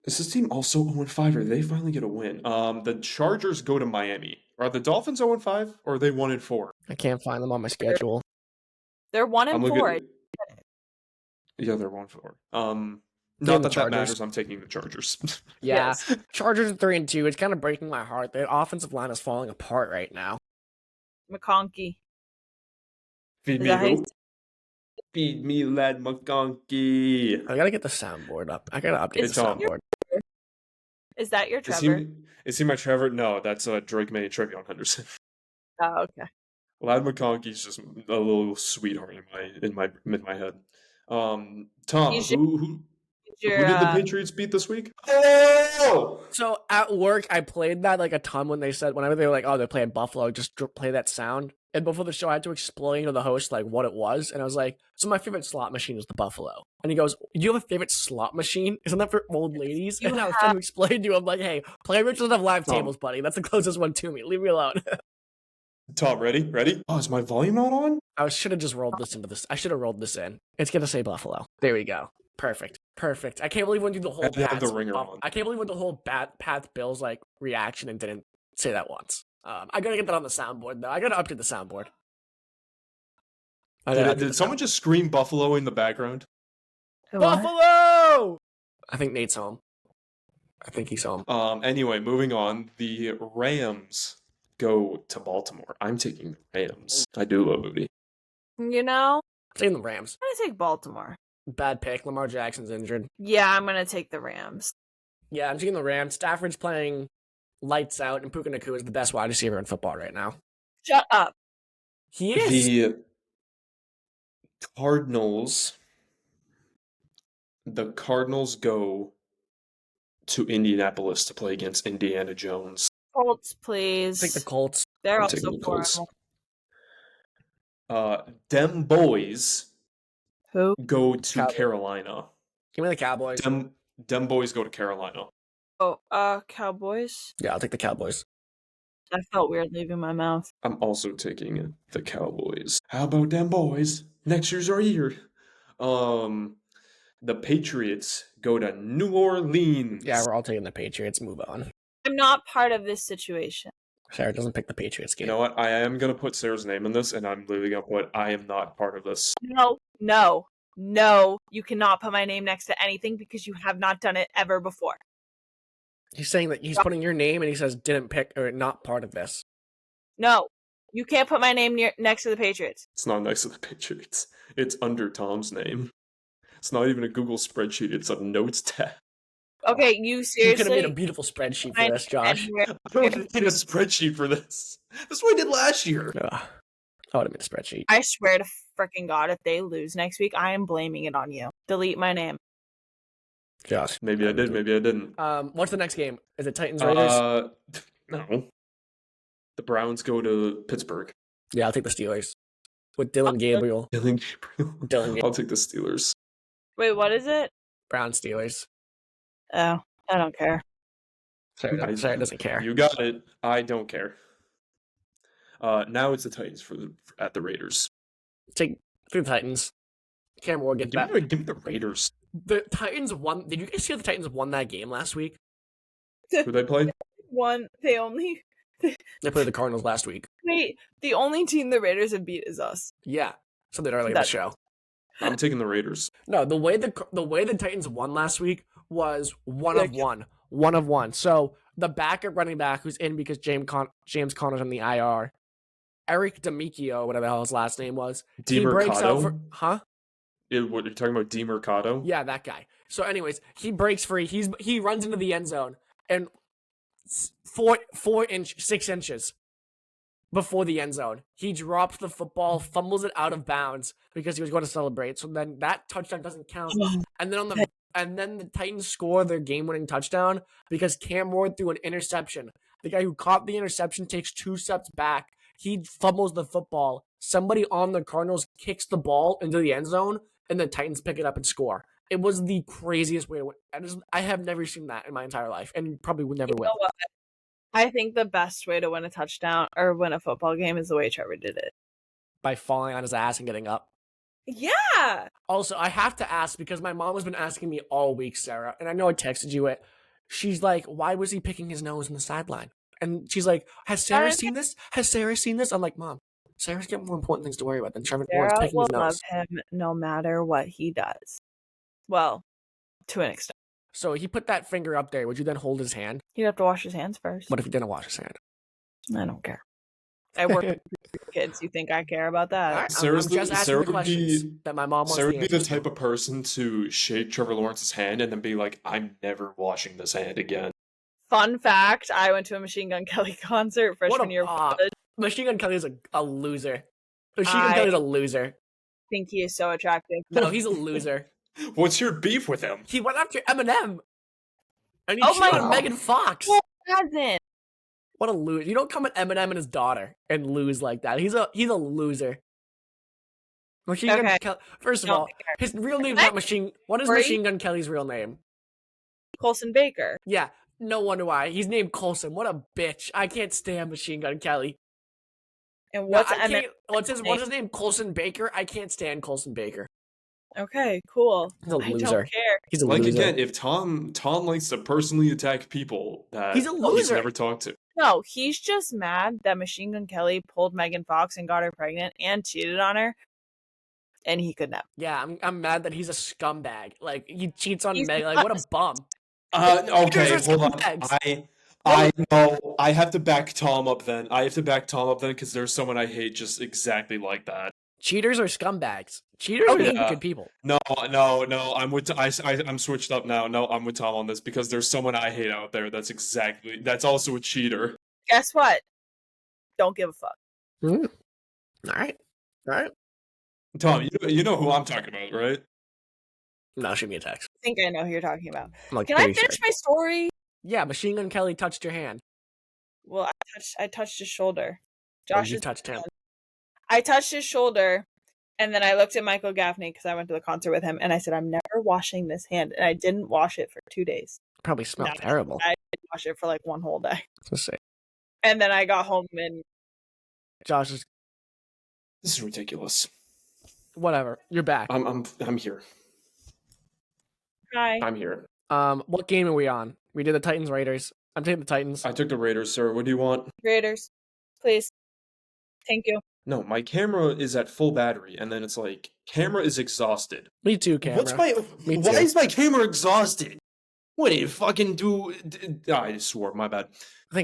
this team also 0-5 or they finally get a win? The Chargers go to Miami. Are the Dolphins 0-5 or are they 1-4? I can't find them on my schedule. They're 1-4. Yeah, they're 1-4. Not that matters. I'm taking the Chargers. Yeah, Yes. Chargers are 3-2. It's kind of breaking my heart. Their offensive line is falling apart right now. McConkey. Feed me who? Feed me, lad McConkey. I gotta get the soundboard up. I gotta update the soundboard. Is that your Trevor? Is he my Trevor? No, that's Drake May and Trevion Henderson. Oh, okay. Lad McConkey's just a little sweetheart in my head. Tom, who did the Patriots beat this week? Oh! So at work, I played that like a ton when they said, whenever they were like, oh, they're playing Buffalo, just play that sound. And before the show, I had to explain to the host like what it was. And I was like, so my favorite slot machine is the Buffalo. And he goes, you have a favorite slot machine? Isn't that for old ladies? And I was trying to explain to him, like, hey, Playrich doesn't have live tables, buddy. That's the closest one to me. Leave me alone. Tom, ready? Oh, is my volume not on? I should have just rolled this into this. I should have rolled this in. It's going to say Buffalo. There we go. Perfect. I can't believe we did the whole I can't believe we did the whole Pat Bills like reaction and didn't say that once. I gotta get that on the soundboard though. I gotta update the soundboard. Did someone just scream Buffalo in the background? Buffalo! I think Nate's home. I think he's home. Anyway, moving on. The Rams go to Baltimore. I'm taking the Rams. I do love Moody. You know? I'm taking the Rams. I'm gonna take Baltimore. Bad pick. Lamar Jackson's injured. Yeah, I'm gonna take the Rams. Yeah, I'm taking the Rams. Stafford's playing lights out, and Puka Nacua is the best wide receiver in football right now. Shut up. He is. The Cardinals go to Indianapolis to play against Indiana Jones. Colts, please. Take the Colts. They're I'm also taking the Colts. horrible. Dem boys Who? go to Cowboys. Carolina. Give me the Cowboys. Dem boys go to Carolina. Oh, Cowboys? Yeah, I'll take the Cowboys. That felt weird leaving my mouth. I'm also taking the Cowboys. How about them boys? Next year's our year. The Patriots go to New Orleans. Yeah, we're all taking the Patriots. Move on. I'm not part of this situation. Sarah doesn't pick the Patriots game. You know what? I am going to put Sarah's name in this, and I'm literally going to put, I am not part of this. No. You cannot put my name next to anything because you have not done it ever before. He's saying that he's putting your name, and he says didn't pick or not part of this. No. You can't put my name next to the Patriots. It's not next to the Patriots. It's under Tom's name. It's not even a Google spreadsheet. It's a notes tab. Okay, you seriously? You could have made a beautiful spreadsheet for this, Josh. I don't need a spreadsheet for this. This is what I did last year. Ugh. I would have made a spreadsheet. I swear to freaking God, if they lose next week, I am blaming it on you. Delete my name. Josh. Maybe I did, maybe I didn't. What's the next game? Is it Titans Raiders? No. The Browns go to Pittsburgh. Yeah, I'll take the Steelers. With Dylan Gabriel. Dylan Gabriel. I'll take the Steelers. Wait, what is it? Brown Steelers. Oh, I don't care. Sarah doesn't care. You got it. I don't care. Now it's the Titans at the Raiders. Take the Titans. Cam Ward gets back. Give me the Raiders. The Titans won. Did you guys see the Titans won that game last week? Who they played? They only They played the Cardinals last week. wait. The only team the Raiders have beat is us. Yeah, something early in the show. I'm taking the Raiders. No, the way the Titans won last week was one of one. So the backup running back who's in because James Conner's on the IR, Eric D'Amico, whatever the hell his last name was, he breaks out for What you're talking about, DeMercado? Yeah, that guy. So, anyways, he breaks free. He runs into the end zone and 6 inches before the end zone, he drops the football, fumbles it out of bounds because he was going to celebrate. So then that touchdown doesn't count. And then the Titans score their game-winning touchdown because Cam Ward threw an interception. The guy who caught the interception takes 2 steps back. He fumbles the football. Somebody on the Cardinals kicks the ball into the end zone, and the Titans pick it up and score. It was the craziest way to win. I have never seen that in my entire life, and probably never will. What? I think the best way to win a touchdown or win a football game is the way Trevor did it. By falling on his ass and getting up. Yeah. Also, I have to ask because my mom has been asking me all week, Sarah, and I know I texted you it. She's like, why was he picking his nose in the sideline? And she's like, has Sarah seen this? Has Sarah seen this? I'm like, Mom, Sarah's got more important things to worry about than Trevor Lawrence Sarah picking will his nose. love him no matter what he does. Well, to an extent. So he put that finger up there. Would you then hold his hand? He'd have to wash his hands first. What if he didn't wash his hand? I don't care. I work with kids. You think I care about that? All right, Sarah's I'm just asking Sarah the would questions be that my mom wants Sarah the would be the answers type to. of person to shake Trevor Lawrence's hand and then be like, I'm never washing this hand again. Fun fact, I went to a Machine Gun Kelly concert freshman year of college. Machine Gun Kelly is a loser. Machine Gun Kelly's a loser. I think he is so attractive. No, he's a loser. What's your beef with him? He went after Eminem. And he Oh cheated my on God. Megan Fox. Who hasn't? What a loser. You don't come at Eminem and his daughter and lose like that. He's a loser. Machine Gun Okay. Kelly. First of Don't all, care. his real name's not Machine. What is Right? Machine Gun Kelly's real name? Colson Baker. Yeah, no wonder why. He's named Coulson. What a bitch. I can't stand Machine Gun Kelly. And No, what's I Eminem? can't- what's his name? Coulson Baker? I can't stand Coulson Baker. Okay, cool. He's a I loser. don't care. He's a Like loser. again, if Tom likes to personally attack people that He's a he's loser. never talked to. No, he's just mad that Machine Gun Kelly pulled Megan Fox and got her pregnant and cheated on her, and he could never. Yeah, I'm mad that he's a scumbag. Like he cheats on He's Meg. Like not what a bum. Okay, Cheaters are hold on. scumbags. I know. I have to back Tom up then. Because there's someone I hate just exactly like that. Cheaters are scumbags. Cheaters are Yeah. good people. No. I'm with. I'm switched up now. No, I'm with Tom on this because there's someone I hate out there. That's also a cheater. Guess what? Don't give a fuck. All right. Tom, you know who I'm talking about, right? No, shoot me a text. I think I know who you're talking about. I'm like, Can I pretty finish sure. my story? Yeah, Machine Gun Kelly touched your hand. Well, I touched his shoulder. Or Josh you touched him. I touched his shoulder, and then I looked at Michael Gaffney because I went to the concert with him, and I said, I'm never washing this hand. And I didn't wash it for 2 days. Probably smelled No, terrible. I didn't wash it for like 1 whole day. Let's see. And then I got home and Josh is This is ridiculous. whatever. You're back. I'm here. hi. I'm here. What game are we on? We did the Titans Raiders. I'm taking the Titans. I took the Raiders, sir. What do you want? Raiders, please. Thank you. No, my camera is at full battery, and then it's like camera is exhausted. Me too, camera. Me Why too. is my camera exhausted? What did it fucking do? I swore. My bad. I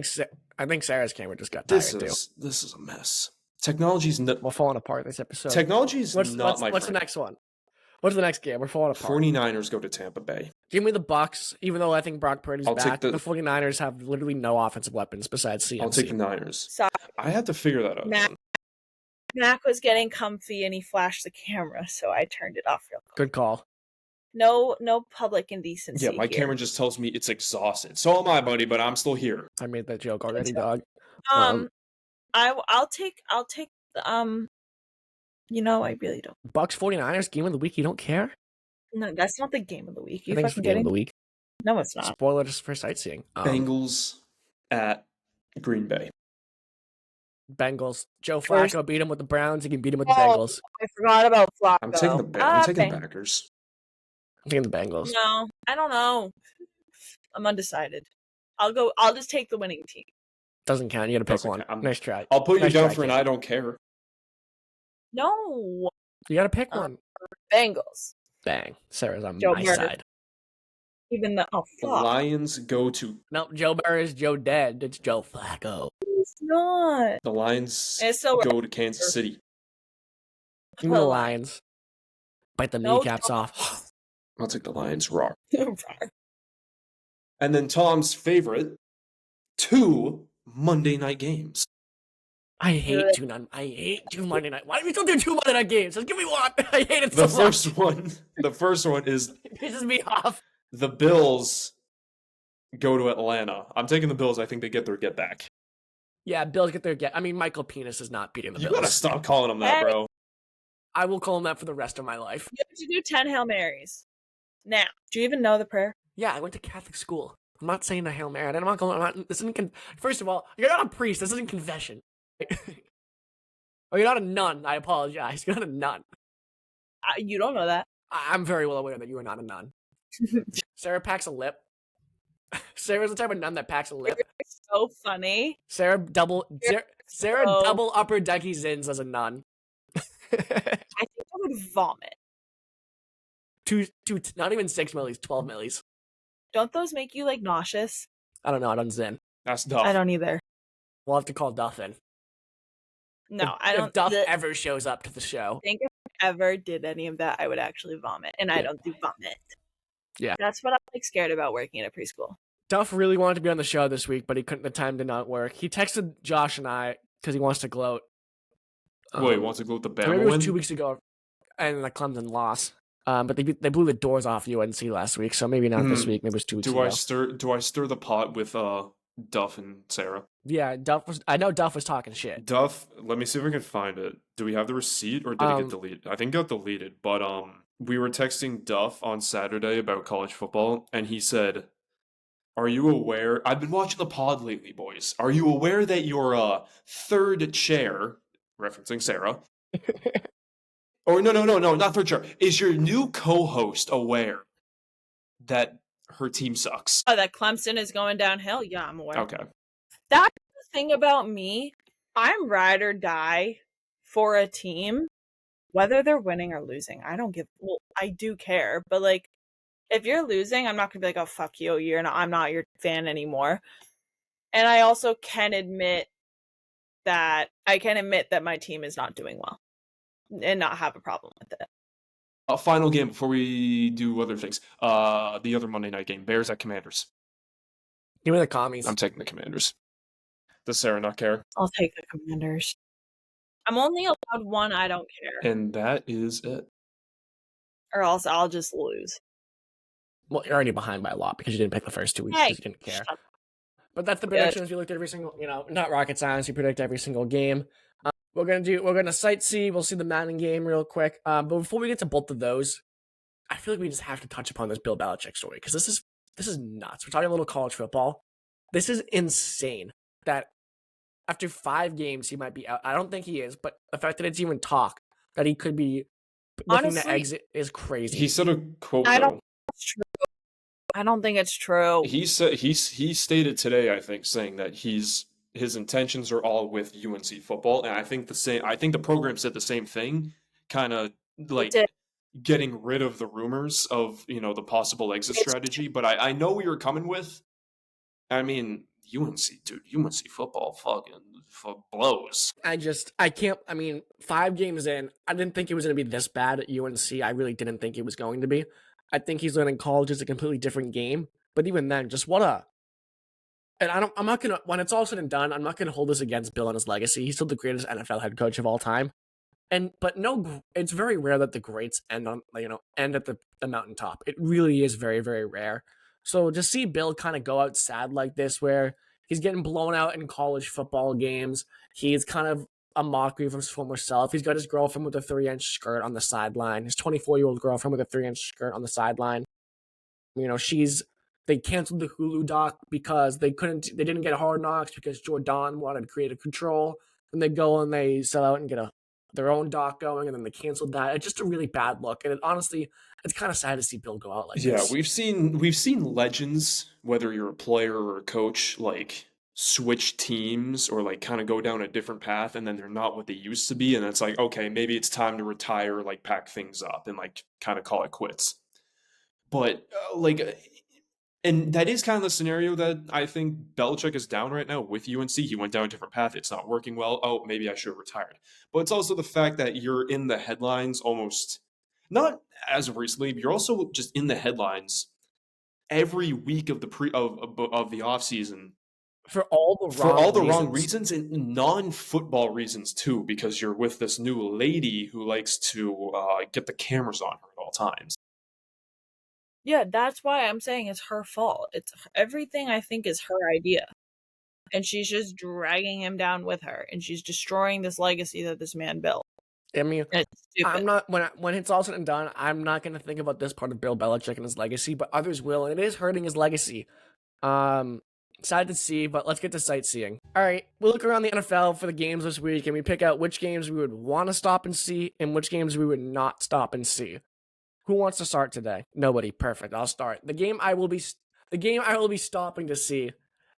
think Sarah's camera just got tired too. This is a mess. Technology's not. We're falling apart this episode. Technology's What's not my the friend. next one? What's the next game? We're falling apart. 49ers go to Tampa Bay. Give me the Bucks, even though I think Brock Purdy's I'll back. take The 49ers have literally no offensive weapons besides CMC. I'll take the Niners. So I have to figure that out. Mac was getting comfy and he flashed the camera, so I turned it off real quick. Good call. No public indecency. Yeah, my here. camera just tells me it's exhausted. So am I, buddy, but I'm still here. I made that joke already, dog. I'll take the you know, I really don't. Bucks 49ers game of the week. You don't care? No, that's not the game of the week. I You think it's the fucking game kidding? of the week. No, it's not. Spoiler just for sightseeing. Bengals at Green Bay. Bengals. Joe First- Flacco beat him with the Browns. He can beat him with the Oh, Bengals. I forgot about Flacco. I'm taking the Packers. I'm taking the Bengals. No, I don't know. I'm undecided. I'll just take the winning team. Doesn't count. You got to pick Doesn't one. count. Nice try. I'll put you Nice down try, for an kid. I don't care. No. You got to pick one. Bengals. Bang. Sarah's on Joe my Burrow. side. Even the The fuck. Lions go to No, Joe Burrow is Joe dead. It's Joe Flacco. It's not. the Lions It's still go to Kansas City. Give me the Lions. Bite the No, kneecaps off. I'll take the Lions raw. Don't. And then Tom's favorite, 2 Monday night games. I hate two Monday night. Why do we still do 2 Monday night games? Just give me one. I hate it The so much. first one is It pisses me off. the Bills go to Atlanta. I'm taking the Bills. I think they get their get back. Yeah, Bills get their get. I mean, Michael Penis is not beating the You Bills. gotta stop calling them that, bro. I will call him that for the rest of my life. You have to do 10 Hail Marys. Now, do you even know the prayer? Yeah, I went to Catholic school. I'm not saying a Hail Mary. I'm not going. This isn't. First of all, you're not a priest. This isn't confession. Oh, you're not a nun. I apologize. You're not a nun. You don't know that. I'm very well aware that you are not a nun. Sarah packs a lip. Sarah's the type of nun that packs a lip. It's so funny. Sarah double so- upper decky zins as a nun. I think I would vomit. two, not even 6 millis, 12 millis. Don't those make you like nauseous? I don't know. I don't zin. That's tough. I don't either. We'll have to call Duff in. No, if, I don't. If Duff ever shows up to the show. I think if I ever did any of that, I would actually vomit, and I don't do vomit. Yeah, that's what I'm like scared about working at a preschool. Duff really wanted to be on the show this week, but he couldn't. The time did not work. He texted Josh and I because he wants to gloat. Wait, wants to gloat the Bama maybe it win? was 2 weeks ago, and the Clemson loss. But they blew the doors off UNC last week, so maybe not this week. Maybe it was 2 weeks ago. Do I stir the pot with Duff and Sarah? Yeah, I know Duff was talking shit. Duff, let me see if I can find it. Do we have the receipt or did it get deleted? I think it got deleted, but we were texting Duff on Saturday about college football, and he said, "Are you aware? I've been watching the pod lately, boys. Are you aware that your third chair, referencing Sarah, or no, not third chair, is your new co-host aware that her team sucks?" Oh, that Clemson is going downhill? Yeah, I'm aware. Okay. That's the thing about me. I'm ride or die for a team, whether they're winning or losing. I don't give. Well, I do care, but like, if you're losing, I'm not gonna be like, "Oh fuck you, I'm not your fan anymore." And I also can admit that my team is not doing well, and not have a problem with it. A final game before we do other things. The other Monday night game, Bears at Commanders. Give me the commies. I'm taking the Commanders. Does Sarah not care? I'll take the Commanders. I'm only allowed one. I don't care, And that is it. or else I'll just lose. Well, you're already behind by a lot because you didn't pick the first 2 weeks because you didn't care. But that's the predictions. We looked at every single, not rocket science. We predict every single game. We're gonna sightsee. We'll see the Madden game real quick. But before we get to both of those, I feel like we just have to touch upon this Bill Belichick story because this is nuts. We're talking a little college football. This is insane that after 5 games he might be out. I don't think he is, but the fact that it's even talk that he could be looking to exit is crazy. He said a quote. I don't think it's true. He said he stated today, I think, saying that his intentions are all with UNC football, and I think the program said the same thing, kind of like getting rid of the rumors of the possible exit strategy. But I know what you're coming with. I mean, UNC football fucking blows. I can't. I mean, 5 games in, I didn't think it was going to be this bad at UNC. I really didn't think it was going to be. I think he's learning college is a completely different game. But even then, just and I'm not gonna. When it's all said and done, I'm not gonna hold this against Bill and his legacy. He's still the greatest NFL head coach of all time. But it's very rare that the greats end at the mountaintop. It really is very, very rare. So to see Bill kind of go out sad like this, where he's getting blown out in college football games, he's kind of a mockery of his former self. He's got his girlfriend with a 3-inch skirt on the sideline. His 24-year-old girlfriend with a 3-inch skirt on the sideline. They canceled the Hulu doc because they didn't get Hard Knocks because Jordan wanted creative control. and they go and they sell out and get their own doc going, and then they canceled that. It's just a really bad look, and honestly, it's kind of sad to see Bill go out like this. We've seen legends, whether you're a player or a coach, like switch teams or like kind of go down a different path, and then they're not what they used to be, and it's like, okay, maybe it's time to retire, like pack things up and like kind of call it quits. But and that is kind of the scenario that I think Belichick is down right now with UNC. He went down a different path. It's not working well. Oh, maybe I should have retired. But it's also the fact that you're in the headlines almost, not as of recently, but you're also just in the headlines every week of the of the offseason For all the wrong reasons and non-football reasons too, because you're with this new lady who likes to get the cameras on her at all times. Yeah, that's why I'm saying it's her fault. It's everything I think is her idea. And she's just dragging him down with her, and she's destroying this legacy that this man built. I mean, And it's stupid. I'm not when it's all said and done, I'm not going to think about this part of Bill Belichick and his legacy, but others will, and it is hurting his legacy. Sad to see, but let's get to sightseeing. All right, we'll look around the NFL for the games this week, and we pick out which games we would want to stop and see, and which games we would not stop and see. Who wants to start today? Nobody. Perfect. I'll start. The game I will be stopping to see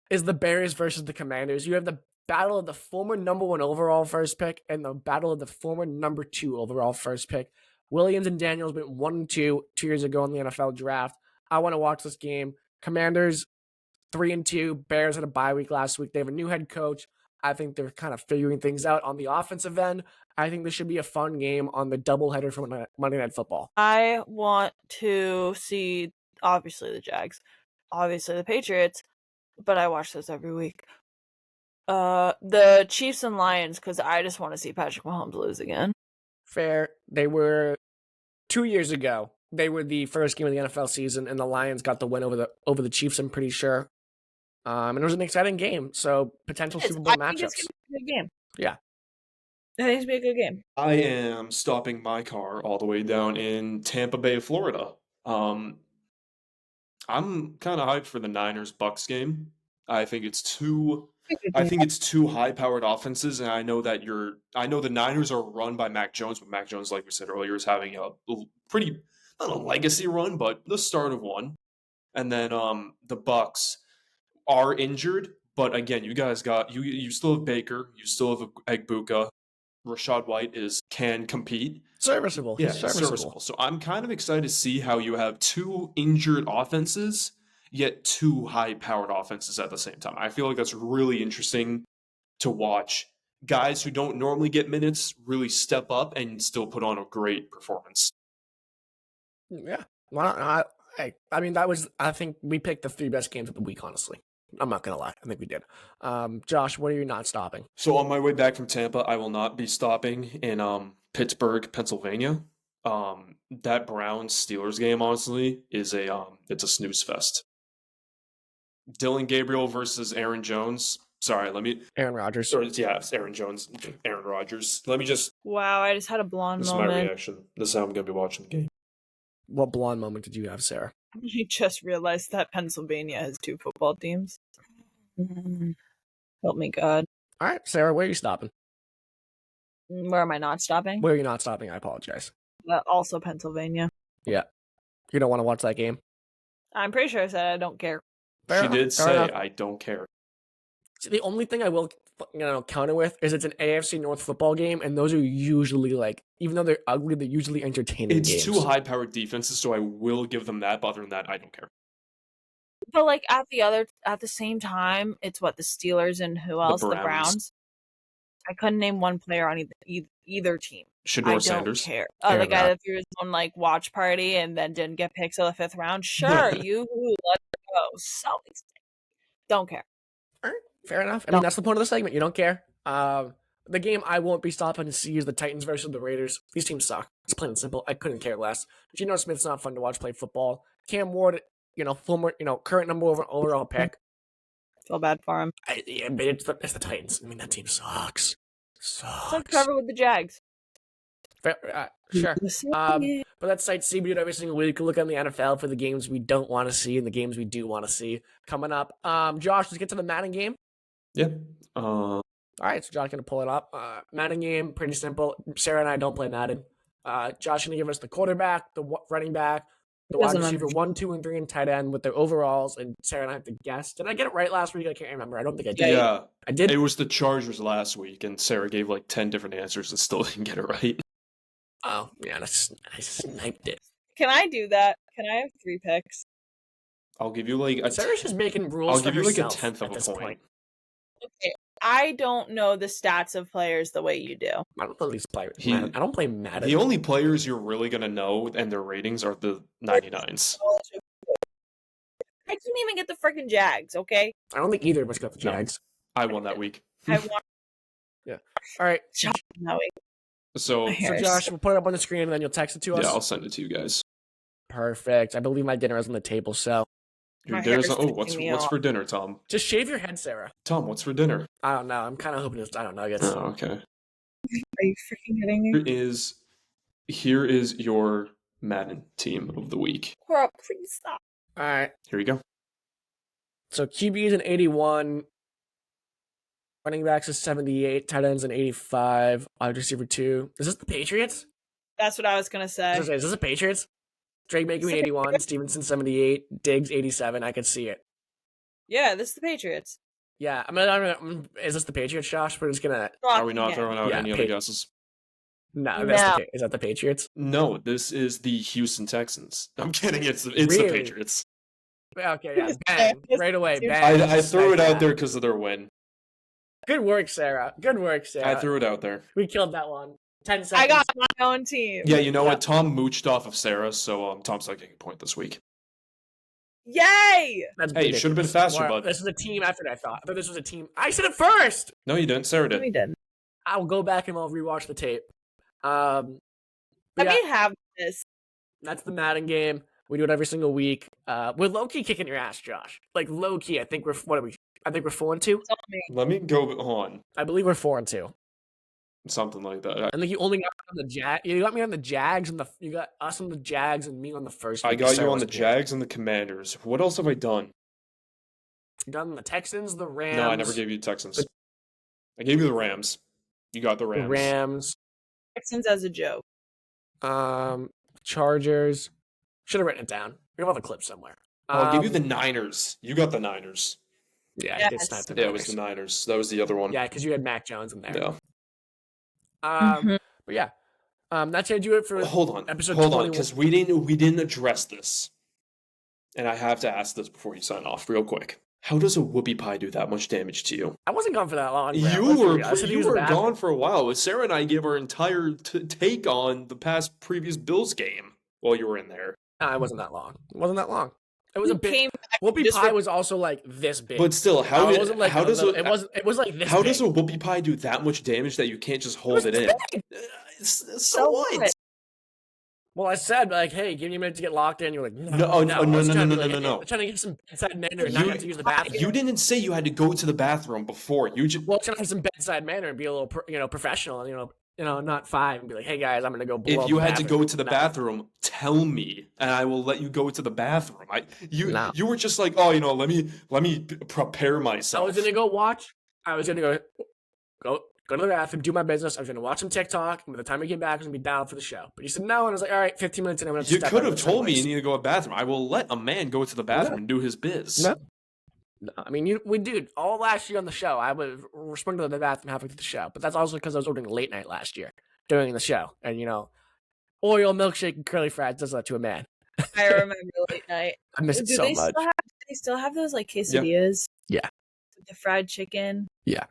is the Bears versus the Commanders. You have the battle of the former number 1 overall first pick and the battle of the former number 2 overall first pick. Williams and Daniels went 1-2 2 years ago in the NFL draft. I want to watch this game. Commanders 3-2. Bears had a bye week last week. They have a new head coach. I think they're kind of figuring things out on the offensive end. I think this should be a fun game on the doubleheader from Monday Night Football. I want to see, obviously, the Jags, obviously the Patriots, but I watch this every week. The Chiefs and Lions, because I just want to see Patrick Mahomes lose again. Fair. They were 2 years ago. They were the first game of the NFL season, and the Lions got the win over the Chiefs, I'm pretty sure. And it was an exciting game, so potential Super Bowl matchups. I think it's going to be a good game. Yeah. I think it's going to be a good game. I am stopping my car all the way down in Tampa Bay, Florida. I'm kind of hyped for the Niners-Bucks game. I think it's two high-powered offenses, and I know the Niners are run by Mac Jones, but Mac Jones, like we said earlier, is having a pretty, not a legacy run, but the start of one. And then the Bucks are injured, but again, you guys you still have Baker, you still have Egbuka. Rashad White can compete. Serviceable. Yeah, He's serviceable. So I'm kind of excited to see how you have 2 injured offenses, yet 2 high-powered offenses at the same time. I feel like that's really interesting to watch. Guys who don't normally get minutes really step up and still put on a great performance. Yeah. Well, I think we picked the 3 best games of the week, honestly. I'm not going to lie. I think we did. Josh, what are you not stopping? So on my way back from Tampa, I will not be stopping in Pittsburgh, Pennsylvania. That Browns-Steelers game, honestly, is it's a snooze fest. Dylan Gabriel versus Aaron Jones. Sorry, Aaron Rodgers. Yeah, it's Aaron Jones, Aaron Rodgers. Let me just... Wow, I just had a blonde moment. This is my reaction. This is how I'm going to be watching the game. What blonde moment did you have, Sarah? I just realized that Pennsylvania has 2 football teams. Help me, God. All right, Sarah, where are you stopping? Where am I not stopping? Where are you not stopping? I apologize. Also Pennsylvania. Yeah. You don't want to watch that game? I'm pretty sure I said I don't care. She did say, I don't care. See, the only thing I will counter with is it's an AFC North football game, and those are usually, like, even though they're ugly, they're usually entertaining games. It's 2 high-powered defenses, so I will give them that, but other than that, I don't care. But, like, at the same time, it's what, the Steelers and who else? The Browns. I couldn't name one player on either team. Shedeur Sanders. I don't care. The guy that threw his own, like, watch party and then didn't get picks in the 5th round. Sure, let it go. So don't care. All right, fair enough. I mean, that's the point of the segment. You don't care. The game I won't be stopping to see is the Titans versus the Raiders. These teams suck. It's plain and simple. I couldn't care less. Geno Smith's not fun to watch play football. Cam Ward, former, current number overall pick. Feel bad for him. But it's the Titans. I mean, that team sucks. It's like Trevor with the Jags. Sure. But that's sightsee. We do it every single week. Look on the NFL for the games we don't want to see and the games we do want to see coming up. Josh, let's get to the Madden game. Yeah. All right, so Josh gonna pull it up. Madden game, pretty simple. Sarah and I don't play Madden. Josh gonna give us the quarterback, the running back, the wide Doesn't receiver 1, 2, and 3, and tight end with their overalls. And Sarah and I have to guess. Did I get it right last week? I can't remember. I don't think I did. Yeah. I did. It was the Chargers last week, and Sarah gave like 10 different answers and still didn't get it right. Oh man, I sniped it. Can I do that? Can I have 3 picks? I'll give you like Sarah's just making rules. I'll for give you like a herself 10th of at a this point. point. Okay. I don't know the stats of players the way you do. I don't know these players. I don't play Madden. The only players you're really gonna know and their ratings are the 99s. I couldn't even get the freaking Jags, okay? I don't think either of us got the No. Jags. I won that week. I want Yeah. All right. that week. So, My hair So Josh, we'll put it up on the screen and then you'll text it to us. yeah, I'll send it to you guys. Perfect. I believe my dinner is on the table, so My Dinner's hair's oh, what's tipping me what's off. for dinner, Tom? just shave your head, Sarah. Tom, what's for dinner? I don't know. I'm kind of hoping it's, I don't know. It's, Oh, okay. Are you freaking kidding me? Here is your Madden team of the week. Girl, please stop. all right. Here you go. So QB is an 81. Running backs is 78. Tight ends an 85. Wide receiver 2. Is this the Patriots? That's what I was gonna Is say. this the Patriots? Drake making 81. Stevenson 78. Diggs 87. I could see it. Yeah, this is the Patriots. Yeah. Is this the Patriots, Josh? We're just gonna. Are we not Yeah. throwing out Yeah, any other guesses? No, No. is that the Patriots? No, this is the Houston Texans. I'm kidding. It's the Really? Patriots. Okay, yeah. Bang. Right away. Bang. I threw it out Snipe there that. because of their win. Good work, Sarah. Good work, Sarah. I threw it out there. We killed that one. 10 seconds. I got my own team. Yeah, you know what? Tom mooched off of Sarah, so Tom's not getting a point this week. Yay! That's Hey, it should have been ridiculous. faster, Wow, bud. This is a team effort, I thought. I thought this was a team. I said it first! No, you didn't. Sarah We did. didn't. I'll go back and I'll rewatch the tape. Let Yeah, me have this. that's the Madden game. We do it every single week. We're low-key kicking your ass, Josh. Like, low-key. I think we're 4-2. Tell me. Let me go on. I believe we're 4-2. Something like that. I think you only got me on the You got me on the Jags and you got us on the Jags and me on the first. I week. got you Sarah on the was good. Jags and the Commanders. What else have I done? You done the Texans, the Rams. No, I never gave you the Texans. I gave you the Rams. You got the the Rams. Rams. Texans as a joke. Chargers. Should have written it down. We have all the clips somewhere. I'll give you the Niners. You got the Niners. Yeah, I did Yes. snipe the Yeah, it was Niners. the Niners. That was the other one. Yeah, because you had Mac Jones in there. Yeah. Mhm. But yeah, that's gonna do it for Hold on. episode Hold on, 21. because we didn't address this, and I have to ask this before you sign off, real quick. How does a whoopie pie do that much damage to you? I wasn't gone for that long. bro. You Let's be were real. I said he was bad. gone for a while. Sarah and I gave our entire take on the previous Bills game while you were in there. No, it wasn't that long. It wasn't that long. It was a You bit. came back Whoopie just pie for- was also like this big. But still, how it wasn't like how does it wasn't. It was like this. how big. does a whoopie pie do that much damage that you can't just hold was it in? big. So So what? what? Well, I said like, hey, give me a minute to get locked in. You're like, no, No, no, no, I was no, trying no, to be no, like, no, no. I'm trying to get some bedside manner and not have to use the bathroom. You didn't say you had to go to the bathroom before. You just Well, trying to have some bedside manner and be a little, professional, and not 5 and be like, hey guys, I'm gonna go. Blow if up you the had to bathroom. go to the No. bathroom, tell me, and I will let you go to the bathroom. No. You were just like, oh, let me prepare I myself. was gonna go watch. I was gonna go to the bathroom, do my business. I was gonna watch some TikTok, and by the time I came back, I was gonna be down for the show. But you said no, and I was like, all right, 15 minutes, and I'm gonna. You step could out have of the told me you sunlight. need to go to the bathroom. I will let a man go to the bathroom and do his biz. No. No, I mean, dude, all last year on the show, I was responding to the bathroom halfway through the show, but that's also because I was ordering late night last year during the show, and Oreo milkshake and curly fries does that to a man. I remember late night. I miss it Do so they much. still have those like quesadillas? Yeah. With the fried chicken. Yeah.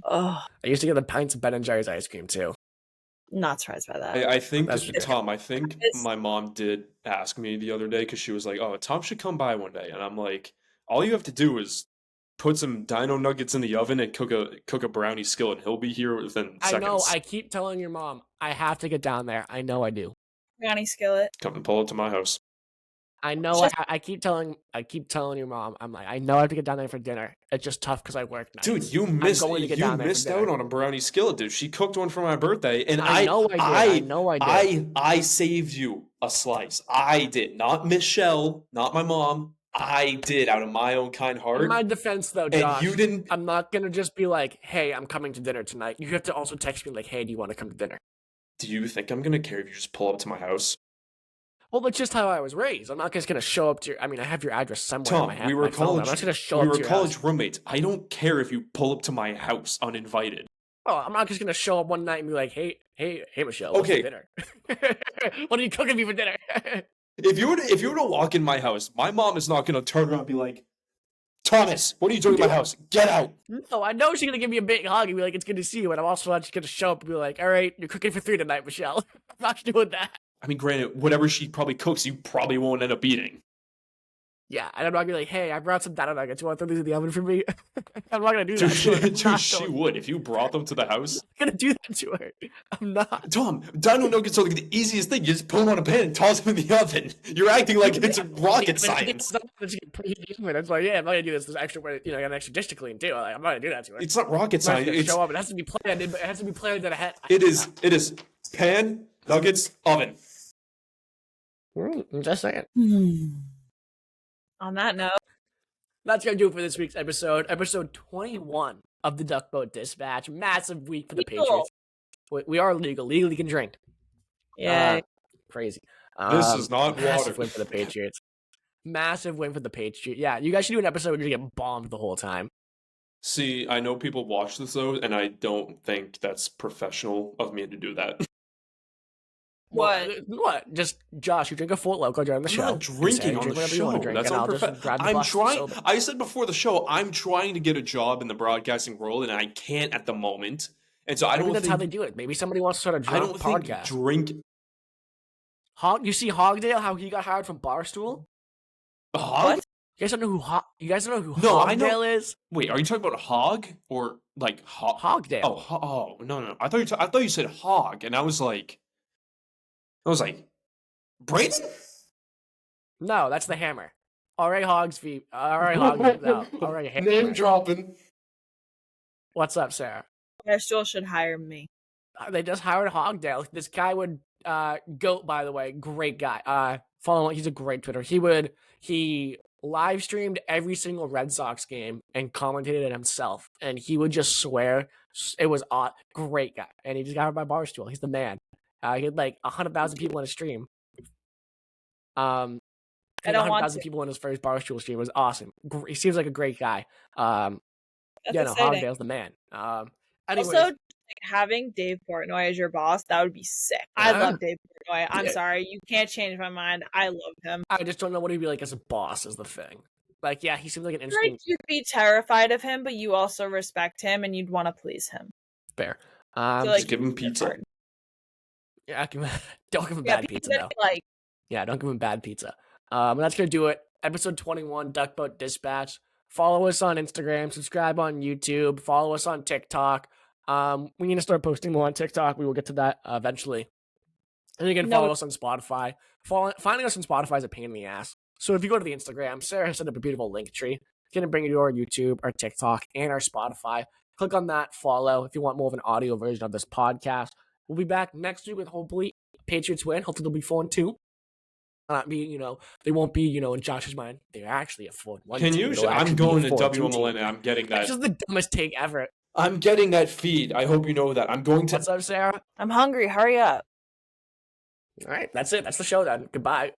Oh, I used to get the pints of Ben and Jerry's ice cream too. not surprised by that. I think, That's ridiculous. Tom, I think It's- my mom did ask me the other day because she was like, oh, Tom should come by one day. And I'm like, all you have to do is put some dino nuggets in the oven and cook a brownie skillet. He'll be here within seconds. I know. I keep telling your mom I have to get down there. I know I do. Brownie skillet. Come and pull up to my house. I know. Just- I keep telling your mom. I'm like, I know I have to get down there for dinner. It's just tough because I work nights. Dude, you missed going to get down there for missed dinner. out on a brownie skillet, dude. She cooked one for my birthday, and I know I did. I saved you a slice. I did, not Michelle, not my mom. I did out of my own kind heart. In my defense, though, and Josh, you didn't. I'm not gonna just be like, "Hey, I'm coming to dinner tonight." You have to also text me like, "Hey, do you want to come to dinner?" Do you think I'm gonna care if you just pull up to my house? Well, that's just how I was raised. I'm not just gonna show up to your. I mean, I have your address somewhere Tom, in my, we were my phone. college. I'm not just gonna show we up were to your college house. roommates. I don't care if you pull up to my house uninvited. Oh, I'm not just gonna show up one night and be like, "Hey, Michelle, what's Okay. for dinner? What are you cooking me for dinner?" If you were to walk in my house, my mom is not gonna turn around and be like, Thomas, what are you doing in my house? Get out! No, I know she's gonna give me a big hug and be like, "It's good to see you," and I'm also not just gonna show up and be like, "All right, you're cooking for 3 tonight, Michelle." I'm not doing that. I mean, granted, whatever she probably cooks, you probably won't end up eating. Yeah, and I'm not gonna be like, "Hey, I brought some dino nuggets. You want to throw these in the oven for me?" I'm not gonna do Dude, that. To her. I'm not she going- would if you brought them to the house. I'm gonna do that to her. I'm not. Tom, dino nuggets are like the easiest thing. You just put them on a pan and toss them in the oven. You're acting like it's rocket science. That's why, yeah, I'm not gonna do this. There's extra, I got an extra dish to clean too. Like, I'm not gonna do that to her. It's not rocket I'm not science. gonna It's, show up. It has to be planned. It has to be planned in ahead. it is pan, nuggets, oven. Just saying. On that note, That's gonna do it for this week's episode 21 of the Duck Boat Dispatch. Massive week for the Legal. Patriots. We are legally can drink. yeah, Crazy. This is not massive water. win for the Patriots. Massive win for the Patriots. Yeah, you guys should do an episode where you get bombed the whole time. See, I know people watch this though, and I don't think that's professional of me to do that. What? Just Josh, you drink a Fort Loco during the show. I'm not drinking on the show. That's unprofessional. I'm trying. I said before the show, I'm trying to get a job in the broadcasting world, and I can't at the moment. And so I don't that's think how they do it. Maybe somebody wants to start a I drunk don't think podcast. drink. You see Hogdale, how he got hired from Barstool? Hog? You guys don't know who No, I Hogdale know. is? Wait, are you talking about hog or like hog? Hogdale. Oh, no. I thought you said hog, and I was like, Brayden? No, that's the Hammer. All right, Hogs feet. All right, Hogs. No, all right, Hammer. Name dropping. What's up, Sarah? Barstool should hire me. They just hired Hogdale. This guy would Goat, by the way, great guy. Follow him. He's a great Twitter. He live streamed every single Red Sox game and commentated it himself, and he would just swear. It was great guy, and he just got hired by Barstool. He's the man. He had like 100,000 people in his stream. I don't want 100,000 to. people in his first Barstool stream. It was awesome. He seems like a great guy. That's exciting. Hogdale's the man. Anyways, Also, having Dave Portnoy as your boss, that would be sick. I Yeah. love Dave Portnoy. I'm Yeah. sorry, you can't change my mind. I love him. I just don't know what he'd be like as a boss is the thing. Like, yeah, he seems like an I feel like interesting you'd be terrified of him, but you also respect him and you'd want to please him. bear. So, like, Just give him pizza. hard. Yeah, don't give him Yeah, bad pizza that though. he, like, Yeah, don't give him bad pizza. And that's gonna do it. Episode 21, Duck Boat Dispatch. Follow us on Instagram, subscribe on YouTube, follow us on TikTok. We need to start posting more on TikTok. We will get to that eventually. And you can follow us on Spotify. Finding us on Spotify is a pain in the ass. So if you go to the Instagram, Sarah set up a beautiful link tree. It's going to bring you to our YouTube, our TikTok, and our Spotify. Click on that, follow if you want more of an audio version of this podcast. We'll be back next week with hopefully Patriots win. Hopefully they'll be 4-2. Not be, they won't be, in Josh's mind, they're actually a 4-1. Can you? I'm going to WMLN. I'm getting that. That's just the dumbest take ever. I'm getting that feed. I hope you know that. I'm going to. What's up, Sarah? I'm hungry. Hurry up. All right, that's it. That's the show then. Goodbye.